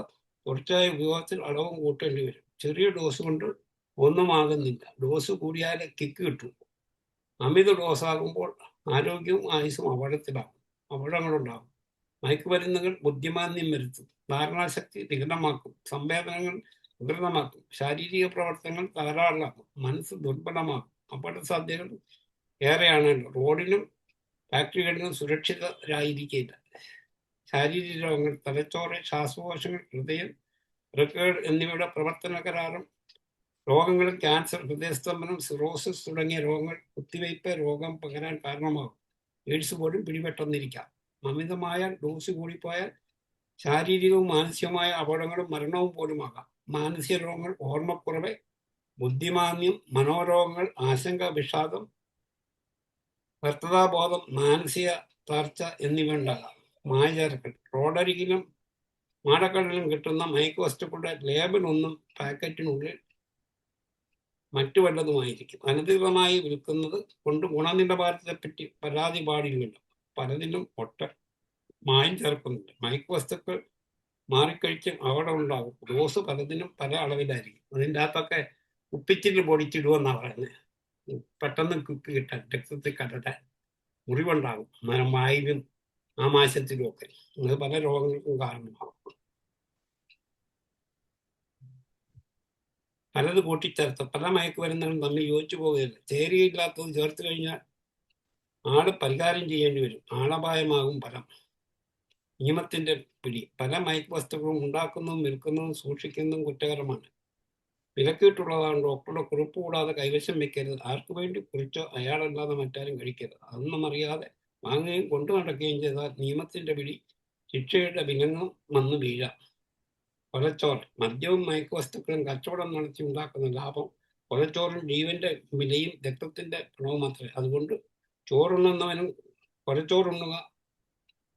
തുടർച്ചയായ ഉപയോഗത്തിൽ അളവും കൂട്ടേണ്ടി വരും. ചെറിയ ഡോസ് കൊണ്ട് ഒന്നും ആകുന്നില്ല. ഡോസ് കൂടിയാലേ കിക്ക് കിട്ടും. അമിത ഡോസാകുമ്പോൾ ആരോഗ്യവും ആയുസ്സും അപകടങ്ങളുണ്ടാകും. മയക്കുമരുന്നുകൾ ബുദ്ധിമാന്യം വരുത്തും. ധാരണാശക്തി വികലമാക്കും. സംവേദനങ്ങൾ വികൃതമാക്കും. ശാരീരിക പ്രവർത്തനങ്ങൾ തകരാറിലാക്കും. മനസ്സ് ദുർബലമാക്കും. അപകട സാധ്യതകൾ ഏറെയാണല്ലോ. റോഡിലും ഫാക്ടറികളിലും സുരക്ഷിതരായിരിക്കില്ല. ശാരീരിക രോഗങ്ങൾ. തലച്ചോറ്, ശ്വാസകോശങ്ങൾ, ഹൃദയം, വൃക്കകൾ എന്നിവയുടെ പ്രവർത്തന കരാറും രോഗങ്ങളും ക്യാൻസർ, ഹൃദയസ്തംഭനം, സിറോസിസ് തുടങ്ങിയ രോഗങ്ങൾ, കുത്തിവയ്പ് രോഗം പകരാൻ കാരണമാകും. എയ്ഡ്സ് പോലും പിടിപെട്ടെന്നിരിക്കാം. അമിതമായ ഡോസ് കൂടിപ്പോയാൽ ശാരീരികവും മാനസികവുമായ അപകടങ്ങളും മരണവും പോലുമാകാം. മാനസിക രോഗങ്ങൾ. ഓർമ്മക്കുറവ്, ബുദ്ധിമാന്യം, മനോരോഗങ്ങൾ, ആശങ്ക, വിഷാദം, വ്യർത്ഥതാബോധം, മാനസിക തളർച്ച എന്നിവ ഉണ്ടാകാം. മായചേർക്കൽ. റോഡരികിലും മാടക്കടലിലും കിട്ടുന്ന മയക്കുവസ്തുക്കളുടെ ലേബൽ ഒന്നും പാക്കറ്റിനുള്ളിൽ മറ്റു വല്ലതുമായിരിക്കും. അനധികൃതമായി വിൽക്കുന്നത് കൊണ്ട് ഗുണനിലവാരത്തെപ്പറ്റി പരാതി പാടില്ലല്ലോ. പലതിലും മായം ചേർക്കുന്നുണ്ട്. മയക്കുവസ്തുക്കൾ മാറിക്കഴിച്ച് അവിടെ ഉണ്ടാകും. ഡോസ് പലതിനും പല അളവിലായിരിക്കും. അതിൻ്റെ അകത്തൊക്കെ ഉപ്പിച്ചിട്ട് പൊടിച്ചിടുമെന്നാണ് പറയുന്നത്. പെട്ടെന്ന് കുക്ക് കിട്ടാൻ, രക്തത്തിൽ കലരാൻ, മുറിവുണ്ടാകും, വായിലും ആമാശയത്തിലും ഒക്കെ. അത് പല രോഗങ്ങൾക്കും കാരണമാകും. പലത് കൂട്ടിച്ചേർത്ത് പല മയക്കുമരുന്നുകളും തമ്മിൽ യോജിച്ചു പോകുകയില്ല. ചേരിയില്ലാത്തത് ചേർത്ത് കഴിഞ്ഞാൽ ആള് പരിഹാരം ചെയ്യേണ്ടി വരും. ആളപായമാകും ഫലം. നിയമത്തിന്റെ പിടി. പല മയക്കുവസ്തുക്കളും ഉണ്ടാക്കുന്നതും വിൽക്കുന്നതും സൂക്ഷിക്കുന്നതും കുറ്റകരമാണ്. വിലക്കിയിട്ടുള്ളതാണ്. ഡോക്ടറുടെ കുറിപ്പ് കൂടാതെ കൈവശം വെക്കരുത്. ആർക്കു വേണ്ടി കുറിച്ചോ അയാളല്ലാതെ മറ്റാരും കഴിക്കരുത്. അതൊന്നും അറിയാതെ വാങ്ങുകയും കൊണ്ടു നടക്കുകയും ചെയ്താൽ നിയമത്തിന്റെ പിടി, ശിക്ഷയുടെ വിലങ്ങും വന്ന് വീഴാം. കൊലച്ചോറ്. മദ്യവും മയക്കുവസ്തുക്കളും കച്ചവടം നടത്തി ഉണ്ടാക്കുന്ന ലാഭം കൊലച്ചോറും ജീവന്റെ വിലയും രക്തത്തിന്റെ പണവും മാത്രമേ. അതുകൊണ്ട് ചോറുണ്ണുന്നവനും കൊലച്ചോറുണ്ണുക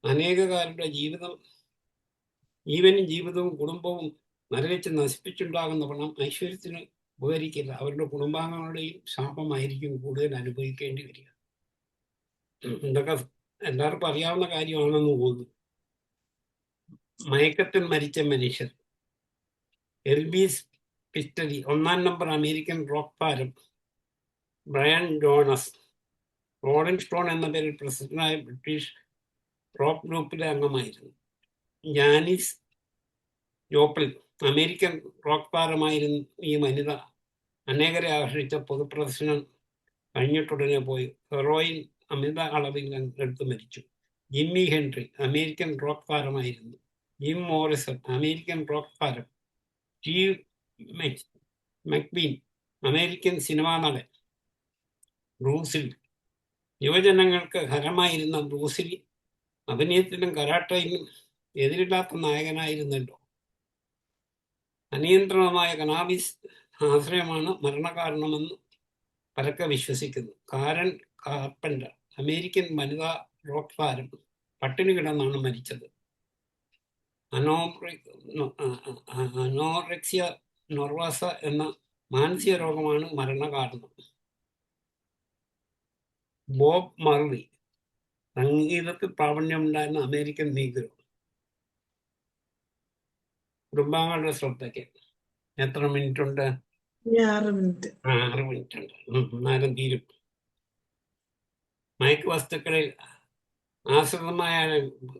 അനേകകാരുടെ ജീവനും ജീവിതവും കുടുംബവും നരകിച്ച് നശിപ്പിച്ചുണ്ടാകുന്ന പണം ഐശ്വര്യത്തിന് ഉപകരിക്കില്ല. അവരുടെ കുടുംബാംഗങ്ങളുടെയും ശാപമായിരിക്കും കൂടുതൽ അനുഭവിക്കേണ്ടി വരിക. ഇതൊക്കെ എല്ലാവർക്കും അറിയാവുന്ന കാര്യമാണെന്ന് തോന്നുന്നു. മയക്കത്തിൽ മരിച്ച മനുഷ്യർ. എൽബീസ് പിസ്റ്റലി, 1-ാം നമ്പർ അമേരിക്കൻ റോക്ക് താരം ബ്രയൻ ജോണസ്, റോളിംഗ് സ്റ്റോൺ എന്ന പേരിൽ പ്രസിദ്ധനായ ബ്രിട്ടീഷ് റോക്ക് ഗ്രൂപ്പിലെ അംഗമായിരുന്നു. ജാനിസ് ജോപ്ലിൻ, അമേരിക്കൻ റോക്ക് താരമായിരുന്നു ഈ വനിത. അനേകരെ ആകർഷിച്ച പൊതുപ്രദർശനം കഴിഞ്ഞിട്ടുടനെ പോയി ഹെറോയിൻ അമിത അളവിൽ എടുത്തു മരിച്ചു. ജിമ്മി ഹെൻറി, അമേരിക്കൻ റോക്ക് താരമായിരുന്നു. ജിം മോറിസൺ, അമേരിക്കൻ റോക്ക് താരം. സ്റ്റീവ് മക്ബീൻ, അമേരിക്കൻ സിനിമാ നടൻ. ബ്രൂസിലി, യുവജനങ്ങൾക്ക് ഹരമായിരുന്ന ബ്രൂസിലി അഭിനയത്തിലും കരാട്ടയിലും എതിരില്ലാത്ത നായകനായിരുന്നല്ലോ. അനിയന്ത്രണമായ കനാബിസ് ആശ്രയമാണ് മരണകാരണമെന്ന് പരക്കെ വിശ്വസിക്കുന്നു. കാരൻ കാർപ്പൻ്റർ, അമേരിക്കൻ വനിതാ റോക്ക് താരം, പട്ടിണി കിടന്നാണ് മരിച്ചത്. അനോറെക്സിയ നർവസ എന്ന മാനസിക രോഗമാണ് മരണകാരണം. ബോബ് മർലി, സംഗീതത്തിൽ പ്രാവീണ്യമുണ്ടായിരുന്ന അമേരിക്കൻ നീഗ്രോ. കുടുംബാംഗങ്ങളുടെ ശ്രദ്ധയ്ക്ക് എത്ര മിനിറ്റ് ഉണ്ട്? 6 മിനിറ്റ്. 6 മിനിറ്റ് ഉണ്ട്. നേരം തീരും. മയക്കുവസ്തുക്കളിൽ ആശ്രിതമായ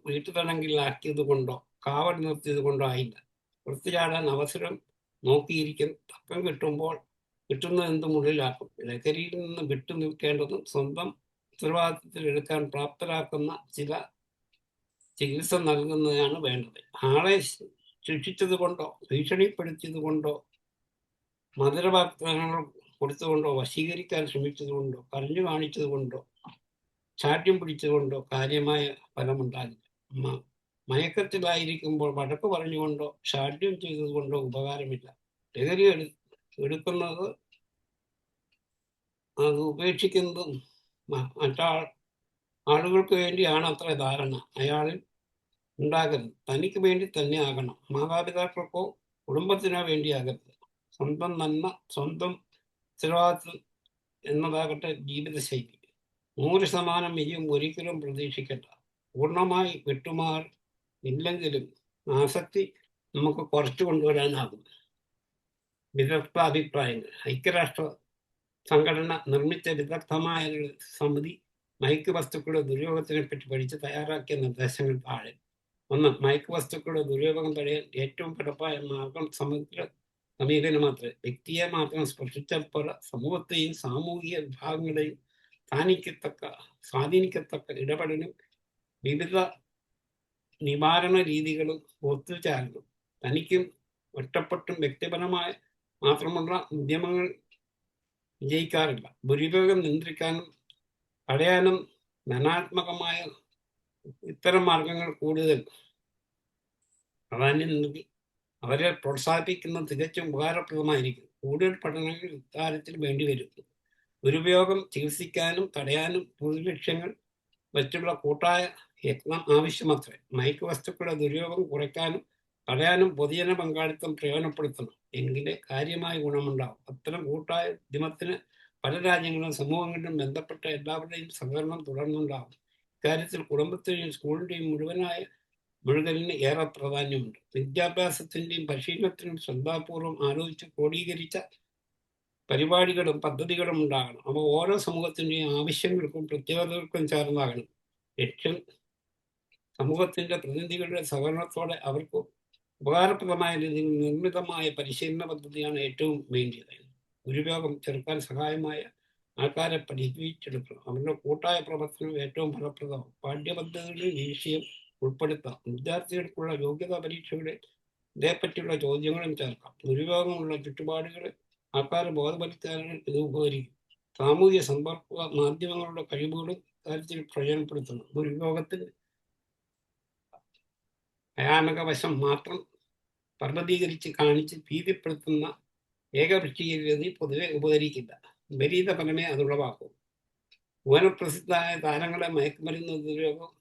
വീട്ടുതടങ്കിലാക്കിയത് കൊണ്ടോ കാവൽ നിർത്തിയത് കൊണ്ടോ ആയില്ല. വൃത്തിചാടാൻ അവസരം നോക്കിയിരിക്കും. തക്കം കിട്ടുന്നത് എന്തും ഉള്ളിലാക്കും. ലഹരിയിൽ നിന്ന് വിട്ടു നിൽക്കേണ്ടതും സ്വന്തം ഉത്തരവാദിത്തത്തിൽ എടുക്കാൻ പ്രാപ്തരാക്കുന്ന ചില ചികിത്സ നൽകുന്നതാണ് വേണ്ടത്. ആളെ ശിക്ഷിച്ചത് കൊണ്ടോ ഭീഷണിപ്പെടുത്തിയത് കൊണ്ടോ മധുരവാഗ്ദാനങ്ങൾ കൊടുത്തുകൊണ്ടോ വശീകരിക്കാൻ ശ്രമിച്ചത് കൊണ്ടോ കരഞ്ഞു കാണിച്ചത് കൊണ്ടോ ശാഠ്യം പിടിച്ചതുകൊണ്ടോ കാര്യമായ ഫലമുണ്ടാകില്ല. മയക്കത്തിലായിരിക്കുമ്പോൾ വഴക്ക് പറഞ്ഞുകൊണ്ടോ ശാഠ്യം ചെയ്തതുകൊണ്ടോ ഉപകാരമില്ല. ലഹരി എടുക്കുന്നത് അത് ഉപേക്ഷിക്കുന്നതും ആളുകൾക്ക് വേണ്ടിയാണ് അത്ര ധാരണ അയാളിൽ ഉണ്ടാകരുത്. തനിക്ക് വേണ്ടി തന്നെ ആകണം. മാതാപിതാക്കൾക്കോ കുടുംബത്തിനോ വേണ്ടിയാകരുത്. സ്വന്തം നന്മ, സ്വന്തം ഉത്തരവാദിത്വം എന്നതാകട്ടെ ജീവിതശൈലി. 100% വിജയം ഒരിക്കലും പ്രതീക്ഷിക്കണ്ട. പൂർണ്ണമായി വിട്ടുമാറില്ലെങ്കിലും ആസക്തി നമുക്ക് കുറച്ചു കൊണ്ടുവരാനാകും. വിദഗ്ധ അഭിപ്രായങ്ങൾ. ഐക്യരാഷ്ട്ര സംഘടന നിർമ്മിച്ച വിദഗ്ധമായ ഒരു സമിതി മയക്കുവസ്തുക്കളുടെ ദുര്യോഗത്തിനെ പറ്റി പഠിച്ച് തയ്യാറാക്കിയ നിർദ്ദേശങ്ങൾ താഴെ. 1. മയക്കുവസ്തുക്കളുടെ ദുര്യോഗം തടയാൻ ഏറ്റവും ഫലപ്രദമായ മാർഗം സമീപനം മാത്രമേ. വ്യക്തിയെ മാത്രം സ്പർശിച്ചാൽ പോലെ സമൂഹത്തെയും സാമൂഹിക വിഭാഗങ്ങളെയും സ്വാധീനിക്കത്തക്ക ഇടപെടലും വിവിധ നിവാരണ രീതികളും ഒത്തുചേർന്നു. തനിക്കും ഒറ്റപ്പെട്ടും വ്യക്തിപരമായ മാത്രമുള്ള ഉദ്യമങ്ങൾ വിജയിക്കാറില്ല. ദുരുപയോഗം നിയന്ത്രിക്കാനും തടയാനും ധനാത്മകമായ ഇത്തരം മാർഗങ്ങൾ കൂടുതൽ പ്രാധാന്യം നൽകി അവരെ പ്രോത്സാഹിപ്പിക്കുന്നത് തികച്ചും ഉപകാരപ്രദമായിരിക്കും. കൂടുതൽ പഠനങ്ങൾ ഇക്കാര്യത്തിൽ വേണ്ടിവരും. ദുരുപയോഗം ചികിത്സിക്കാനും തടയാനും പൊതുലക്ഷ്യങ്ങൾ വെച്ചുള്ള കൂട്ടായ യത്നം ആവശ്യമത്രേ. മയക്കുവസ്തുക്കളുടെ ദുരുപയോഗം കുറയ്ക്കാനും തടയാനും പൊതുജന പങ്കാളിത്തം പ്രയോജനപ്പെടുത്തണം. എങ്കിലേ കാര്യമായ ഗുണമുണ്ടാവും. അത്തരം കൂട്ടായ ഉദ്യമത്തിന് പല രാജ്യങ്ങളിലും സമൂഹങ്ങളിലും ബന്ധപ്പെട്ട എല്ലാവരുടെയും സഹകരണം തുടർന്നുണ്ടാവും. ഇക്കാര്യത്തിൽ കുടുംബത്തിന്റെയും സ്കൂളിന്റെയും മുഴുകലിന് ഏറെ പ്രാധാന്യമുണ്ട്. വിദ്യാഭ്യാസത്തിന്റെയും പരിശീലനത്തിനും ശ്രദ്ധാപൂർവം ആലോചിച്ച് ക്രോഡീകരിച്ച പരിപാടികളും പദ്ധതികളും ഉണ്ടാകണം. അവ ഓരോ സമൂഹത്തിന്റെയും ആവശ്യങ്ങൾക്കും പ്രത്യേകതകൾക്കും ചേർന്നാകണം. ലക്ഷ്യം സമൂഹത്തിന്റെ പ്രതിനിധികളുടെ സഹകരണത്തോടെ അവർക്ക് ഉപകാരപ്രദമായ രീതിയിൽ നിർമ്മിതമായ പരിശീലന പദ്ധതിയാണ് ഏറ്റവും വേണ്ടിയത്. ദുരുപയോഗം ചെറുക്കാൻ സഹായമായ ആൾക്കാരെ പരിശീലിച്ചെടുക്കണം. അവരുടെ കൂട്ടായ പ്രവർത്തനം ഏറ്റവും ഫലപ്രദമാകും. പാഠ്യപദ്ധതികളിൽ ഈ വിഷയം ഉൾപ്പെടുത്താം. വിദ്യാർത്ഥികൾക്കുള്ള യോഗ്യതാ പരീക്ഷകളിൽ ഇതേപ്പറ്റിയുള്ള ചോദ്യങ്ങളും ചേർക്കാം. ദുരുപയോഗമുള്ള ചുറ്റുപാടുകളെ ആൾക്കാരെ ബോധവൽക്കരണം ഇത് ഉപകരിക്കും. സാമൂഹ്യ സമ്പർക്ക മാധ്യമങ്ങളുടെ കഴിവുകളും കാര്യത്തിൽ പ്രയോജനപ്പെടുത്തണം. ദുരുപയോഗത്തിന് ഭയാനക വശം മാത്രം പർവ്വതീകരിച്ച് കാണിച്ച് ഭീതിപ്പെടുത്തുന്ന ഏകപക്ഷീയഗതി പൊതുവെ ഉപകരിക്കില്ല. വിപരീത ഫലമേ അതുളവാക്കും. ഭുവനപ്രസിദ്ധമായ താരങ്ങളെ മയക്കുമരുന്ന് ദുരുപയോഗം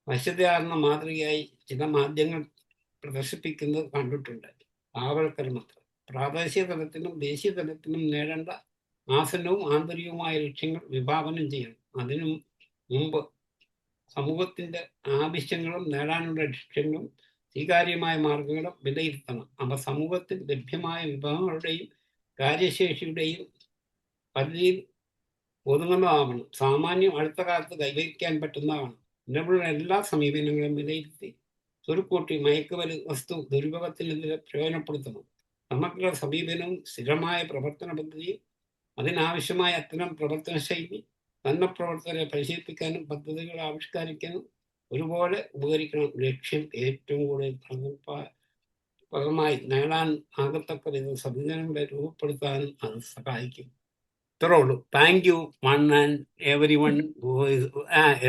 വശ്യതയാർന്ന മാതൃകയായി ചില മാധ്യമങ്ങൾ പ്രദർശിപ്പിക്കുന്നത് കണ്ടിട്ടുണ്ട്. ആവൽക്കരണത്തിൽ പ്രാദേശിക തലത്തിലും ദേശീയ തലത്തിലും നേടേണ്ട ആസന്നവും ആന്തരികവുമായ ലക്ഷ്യങ്ങൾ വിഭാവനം ചെയ്യണം. അതിനു മുമ്പ് സമൂഹത്തിന്റെ ആവശ്യങ്ങളും നേടാനുള്ള ലക്ഷ്യങ്ങളും സ്വീകാര്യമായ മാർഗങ്ങളും വിലയിരുത്തണം. അവ സമൂഹത്തിൽ ലഭ്യമായ വിഭവങ്ങളുടെയും കാര്യശേഷിയുടെയും പരിധിയിൽ ഒതുങ്ങുന്നതാവണം. സാമാന്യം അടുത്ത കാലത്ത് കൈവരിക്കാൻ പറ്റുന്നതാണ്. നിലവിലുള്ള എല്ലാ സമീപനങ്ങളും വിലയിരുത്തി സ്വരുക്കൂട്ടി മയക്കുമരുന്ന് വസ്തു ദുരുപയോഗത്തിനെതിരെ പ്രയോജനപ്പെടുത്തണം. സമഗ്ര സമീപനവും സ്ഥിരമായ പ്രവർത്തന പദ്ധതിയും അതിനാവശ്യമായ അത്തരം പ്രവർത്തന ശൈലി തന്നെ പ്രവർത്തകരെ പരിശീലിപ്പിക്കാനും പദ്ധതികൾ ആവിഷ്കരിക്കാനും ഒരുപോലെ ഉപകരിക്കണം. ലക്ഷ്യം ഏറ്റവും കൂടുതൽ ഫലമായി നേടാൻ ആകത്തക്ക വിധം സംവിധാനങ്ങളെ രൂപപ്പെടുത്താനും അത് സഹായിക്കും. ഇത്രേ ഉള്ളൂ. Thank you one and every one.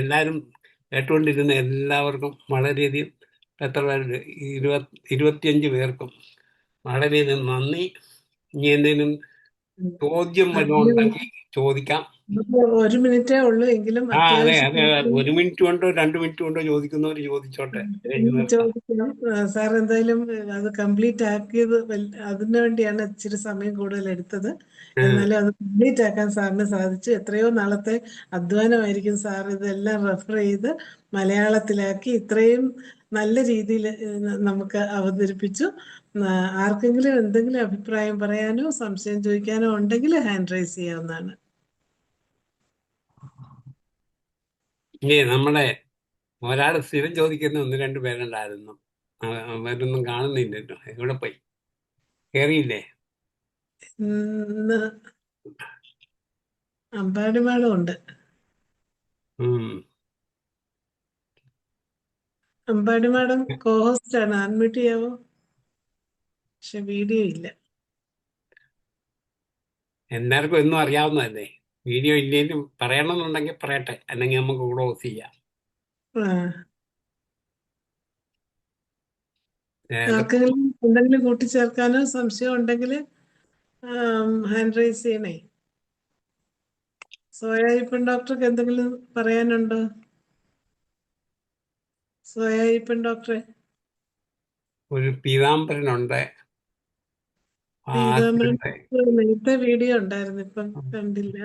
എല്ലാവരും കേട്ടുകൊണ്ടിരുന്ന എല്ലാവർക്കും വളരെയധികം എത്ര പേരുണ്ട്? 25 പേർക്കും വളരെയധികം നന്ദി. ഇനി എന്തെങ്കിലും ചോദ്യം വല്ലതും ഉണ്ടെങ്കിൽ ചോദിക്കാം. ഒരു മിനിറ്റേ ഉള്ളൂ എങ്കിലും അതെ അതെ, അത്യാവശ്യം 1 മിനിറ്റ് കൊണ്ടോ 2 മിനിറ്റ് കൊണ്ടോ ചോദിക്കുന്നവർ ചോദിച്ചോട്ടെ. ചോദിക്കണം. സാർ എന്തായാലും അത് കംപ്ലീറ്റ് ആക്കിയത് അതിനു വേണ്ടിയാണ് ഇച്ചിരി സമയം കൂടുതൽ എടുത്തത്. എന്നാലും അത് കംപ്ലീറ്റ് ആക്കാൻ സാറിന് സാധിച്ചു. എത്രയോ നാളത്തെ അധ്വാനമായിരിക്കും സാർ ഇതെല്ലാം റെഫർ ചെയ്ത് മലയാളത്തിലാക്കി ഇത്രയും നല്ല രീതിയിൽ നമുക്ക് അവതരിപ്പിച്ചു. ആർക്കെങ്കിലും എന്തെങ്കിലും അഭിപ്രായം പറയാനോ സംശയം ചോദിക്കാനോ ഉണ്ടെങ്കിൽ ഹാൻഡ് റൈസ് ചെയ്യാവുന്നതാണ്. നമ്മുടെ ഒരാൾ സ്ഥിരം ചോദിക്കുന്ന 1-2 പേരുണ്ടായിരുന്നു. അവരൊന്നും കാണുന്നില്ലല്ലോ. എവിടെ പോയി? കേറിയില്ലേ? ഇന്ന് അമ്പാടി മേളം ഉണ്ട്. അമ്പാടി മാഡം കോഹോസ്റ്റ് ആണ്. അൺമ്യൂട്ട് ചെയ്യാവോ? പക്ഷെ വീഡിയോ ഇല്ല. എല്ലാവർക്കും എന്നും അറിയാവുന്നതല്ലേ. വീഡിയോ ഇല്ലെങ്കിലും പറയണമെന്നുണ്ടെങ്കിൽ പറയട്ടെ, അല്ലെങ്കിൽ നമുക്ക് ക്ലോസ് ചെയ്യാം. ആർക്കെങ്കിലും എന്തെങ്കിലും കൂട്ടിച്ചേർക്കാനോ സംശയം ഉണ്ടെങ്കിൽ ഹാൻഡ് റൈസ് ചെയ്യണേ. സോയായിപ്പൻ ഡോക്ടർക്ക് എന്തെങ്കിലും പറയാനുണ്ടോ? സോയായിപ്പൻ ഡോക്ടറെ. ഒരു പീതാംബരനുണ്ട്. പീതാംബരൻ നേരത്തെ വീഡിയോ ഉണ്ടായിരുന്നു, ഇപ്പം കണ്ടില്ല.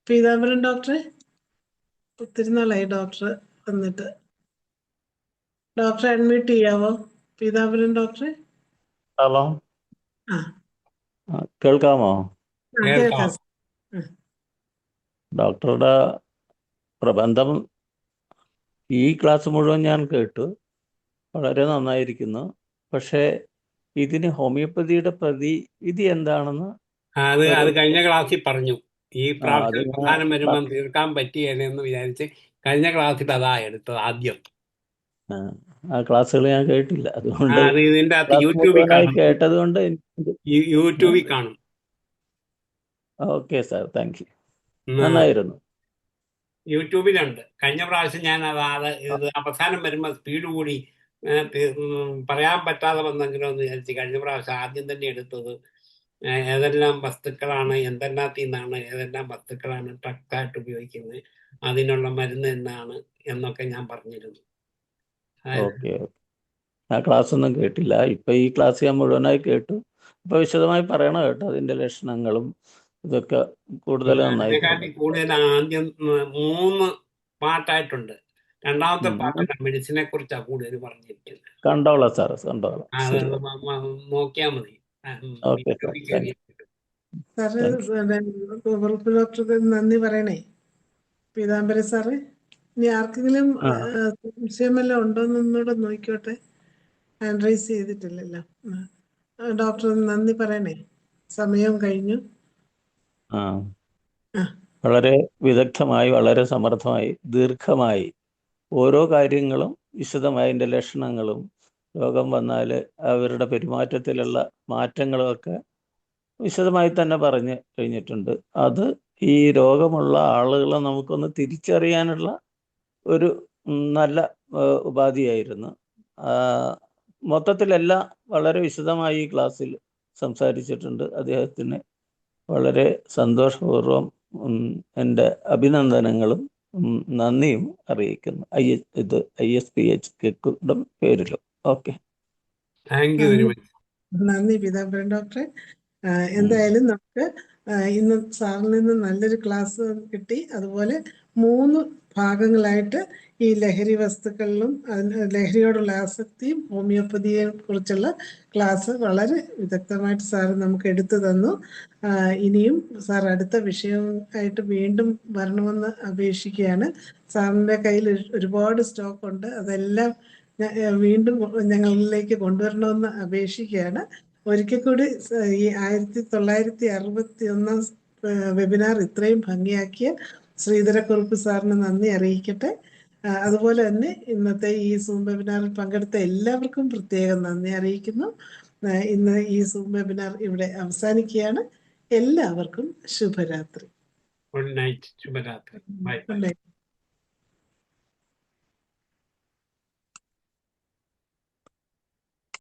പീതാംബരൻ ഡോക്ടറെ, ഒത്തിരി നാളായി ഡോക്ടർ വന്നിട്ട്. ഡോക്ടറെ അൺമ്യൂട്ട് ചെയ്യാവോ? പീതാംബരൻ ഡോക്ടറെ. ഹലോ, ആ കേൾക്കാമോ? കേൾക്കാം. ഡോക്ടറുടെ പ്രബന്ധം ഈ ക്ലാസ് മുഴുവൻ ഞാൻ കേട്ടു. വളരെ നന്നായിരിക്കുന്നു. പക്ഷേ ഇതിന് ഹോമിയോപ്പതിയുടെ പ്രതിവിധി എന്താണെന്ന് അത് കഴിഞ്ഞ ക്ലാസ്സിൽ പറഞ്ഞു. ഈ പ്രാവശ്യം പ്രധാനം വരുമ്പം തീർക്കാൻ പറ്റിയെന്ന് വിചാരിച്ച് കഴിഞ്ഞ ക്ലാസ്സിൽ അതാ എടുത്തത് ആദ്യം. ആ ക്ലാസ്സുകൾ ഞാൻ കേട്ടില്ല, അതുകൊണ്ട് ഇതിന്റെ അകത്ത് യൂട്യൂബിൽ കേട്ടത് കൊണ്ട് യൂട്യൂബിൽ കാണും. Okay sir, thank you. നന്നായിരുന്നു. യൂട്യൂബിലുണ്ട്. കഴിഞ്ഞ പ്രാവശ്യം ഞാൻ ഇത് അവസാനം വരുമ്പോൾ സ്പീഡ് കൂടി പറയാൻ പറ്റാതെ വന്നെങ്കിലും എന്ന് വിചാരിച്ച് കഴിഞ്ഞ പ്രാവശ്യം ആദ്യം തന്നെ എടുത്തത് ഏതെല്ലാം വസ്തുക്കളാണ്, എന്തെല്ലാത്തിൽ നിന്നാണ് ഏതെല്ലാം വസ്തുക്കളാണ് ട്രക്കായിട്ട് ഉപയോഗിക്കുന്നത്, അതിനുള്ള മരുന്ന് എന്നാണ് എന്നൊക്കെ ഞാൻ പറഞ്ഞിരുന്നു. ഓക്കെ. ആ ക്ലാസ് ഒന്നും കേട്ടില്ല. ഇപ്പൊ ഈ ക്ലാസ് ഞാൻ മുഴുവനായി കേട്ടു. ഇപ്പൊ വിശദമായി പറയണം കേട്ടോ, അതിന്റെ ലക്ഷണങ്ങളും ഇതൊക്കെ കൂടുതൽ നന്നായി അതിനെക്കാട്ടി പറയണം. കൂടുതൽ ആദ്യം 3 പാർട്ടായിട്ടുണ്ട്. രണ്ടാമത്തെ പാർട്ടിന്റെ മെഡിസിനെ കുറിച്ചാണ് കൂടുതൽ പറഞ്ഞിരിക്കുന്നത്. കണ്ടോളാം സാറ്, കണ്ടോളാം. അത് ശരി, നോക്കിയാൽ മതി. ഓക്കെ സാർ, യൂട്യൂബിൽ താങ്ക് കയറി. Sir you. ഉറുപ്പ് ഡോക്ടർക്ക് നന്ദി പറയണേ, പീതാംബരൻ സാറ്. ഇനി ആർക്കെങ്കിലും ആ സംശയം വല്ലതും ഉണ്ടോന്ന് ഒന്നുകൂടെ നോക്കിക്കോട്ടെ. ഹാൻഡ് റൈസ് ചെയ്തിട്ടില്ലല്ലോ. ഡോക്ടർ നന്ദി പറയണേ, സമയവും കഴിഞ്ഞു. ആ ആ വളരെ വിദഗ്ധമായി, വളരെ സമർത്ഥമായി, ദീർഘമായി ഓരോ കാര്യങ്ങളും വിശദമായി അതിൻ്റെ ലക്ഷണങ്ങളും രോഗം വന്നാൽ അവരുടെ പെരുമാറ്റത്തിലുള്ള മാറ്റങ്ങളുമൊക്കെ വിശദമായി തന്നെ പറഞ്ഞു കഴിഞ്ഞിട്ടുണ്ട്. അത് ഈ രോഗമുള്ള ആളുകളെ നമുക്കൊന്ന് തിരിച്ചറിയാനുള്ള ഒരു നല്ല ഉപാധിയായിരുന്നു. മൊത്തത്തിലെല്ലാം വളരെ വിശദമായി ഈ ക്ലാസ്സിൽ സംസാരിച്ചിട്ടുണ്ട്. അദ്ദേഹത്തിന് വളരെ സന്തോഷപൂർവ്വം എൻ്റെ അഭിനന്ദനങ്ങളും നന്ദിയും അറിയിക്കുന്നു. ISPHK പേരിലും. Okay, thank you very much. നന്ദി പീതാംബരൻ ഡോക്ടറെ. എന്തായാലും നമുക്ക് ഇന്ന് സാറിൽ നിന്ന് നല്ലൊരു ക്ലാസ് കിട്ടി. അതുപോലെ 3 ഭാഗങ്ങളായിട്ട് ഈ ലഹരി വസ്തുക്കളിലും ലഹരിയോടുള്ള ആസക്തിയും ഹോമിയോപ്പതിയെ കുറിച്ചുള്ള ക്ലാസ് വളരെ വിദഗ്ധമായിട്ട് സാറ് നമുക്ക് എടുത്തു തന്നു. ഇനിയും സാർ അടുത്ത വിഷയമായിട്ട് വീണ്ടും വരണമെന്ന് അപേക്ഷിക്കുകയാണ്. സാറിൻ്റെ കയ്യിൽ ഒരുപാട് സ്റ്റോക്ക് ഉണ്ട്, അതെല്ലാം വീണ്ടും ഞങ്ങളിലേക്ക് കൊണ്ടുവരണമെന്ന് അപേക്ഷിക്കുകയാണ്. ഒരിക്കൽ കൂടി ഈ 1961 വെബിനാർ ഇത്രയും ഭംഗിയാക്കിയ ശ്രീധരക്കുറുപ്പ് സാറിന് നന്ദി അറിയിക്കട്ടെ. അതുപോലെ തന്നെ ഇന്നത്തെ ഈ സൂം വെബിനാറിൽ പങ്കെടുത്ത എല്ലാവർക്കും പ്രത്യേകം നന്ദി അറിയിക്കുന്നു. ഇന്ന് ഈ സൂം വെബിനാർ ഇവിടെ അവസാനിക്കുകയാണ്. എല്ലാവർക്കും ശുഭരാത്രി. ഗുഡ് നൈറ്റ്, ശുഭരാത്രി. ബൈ.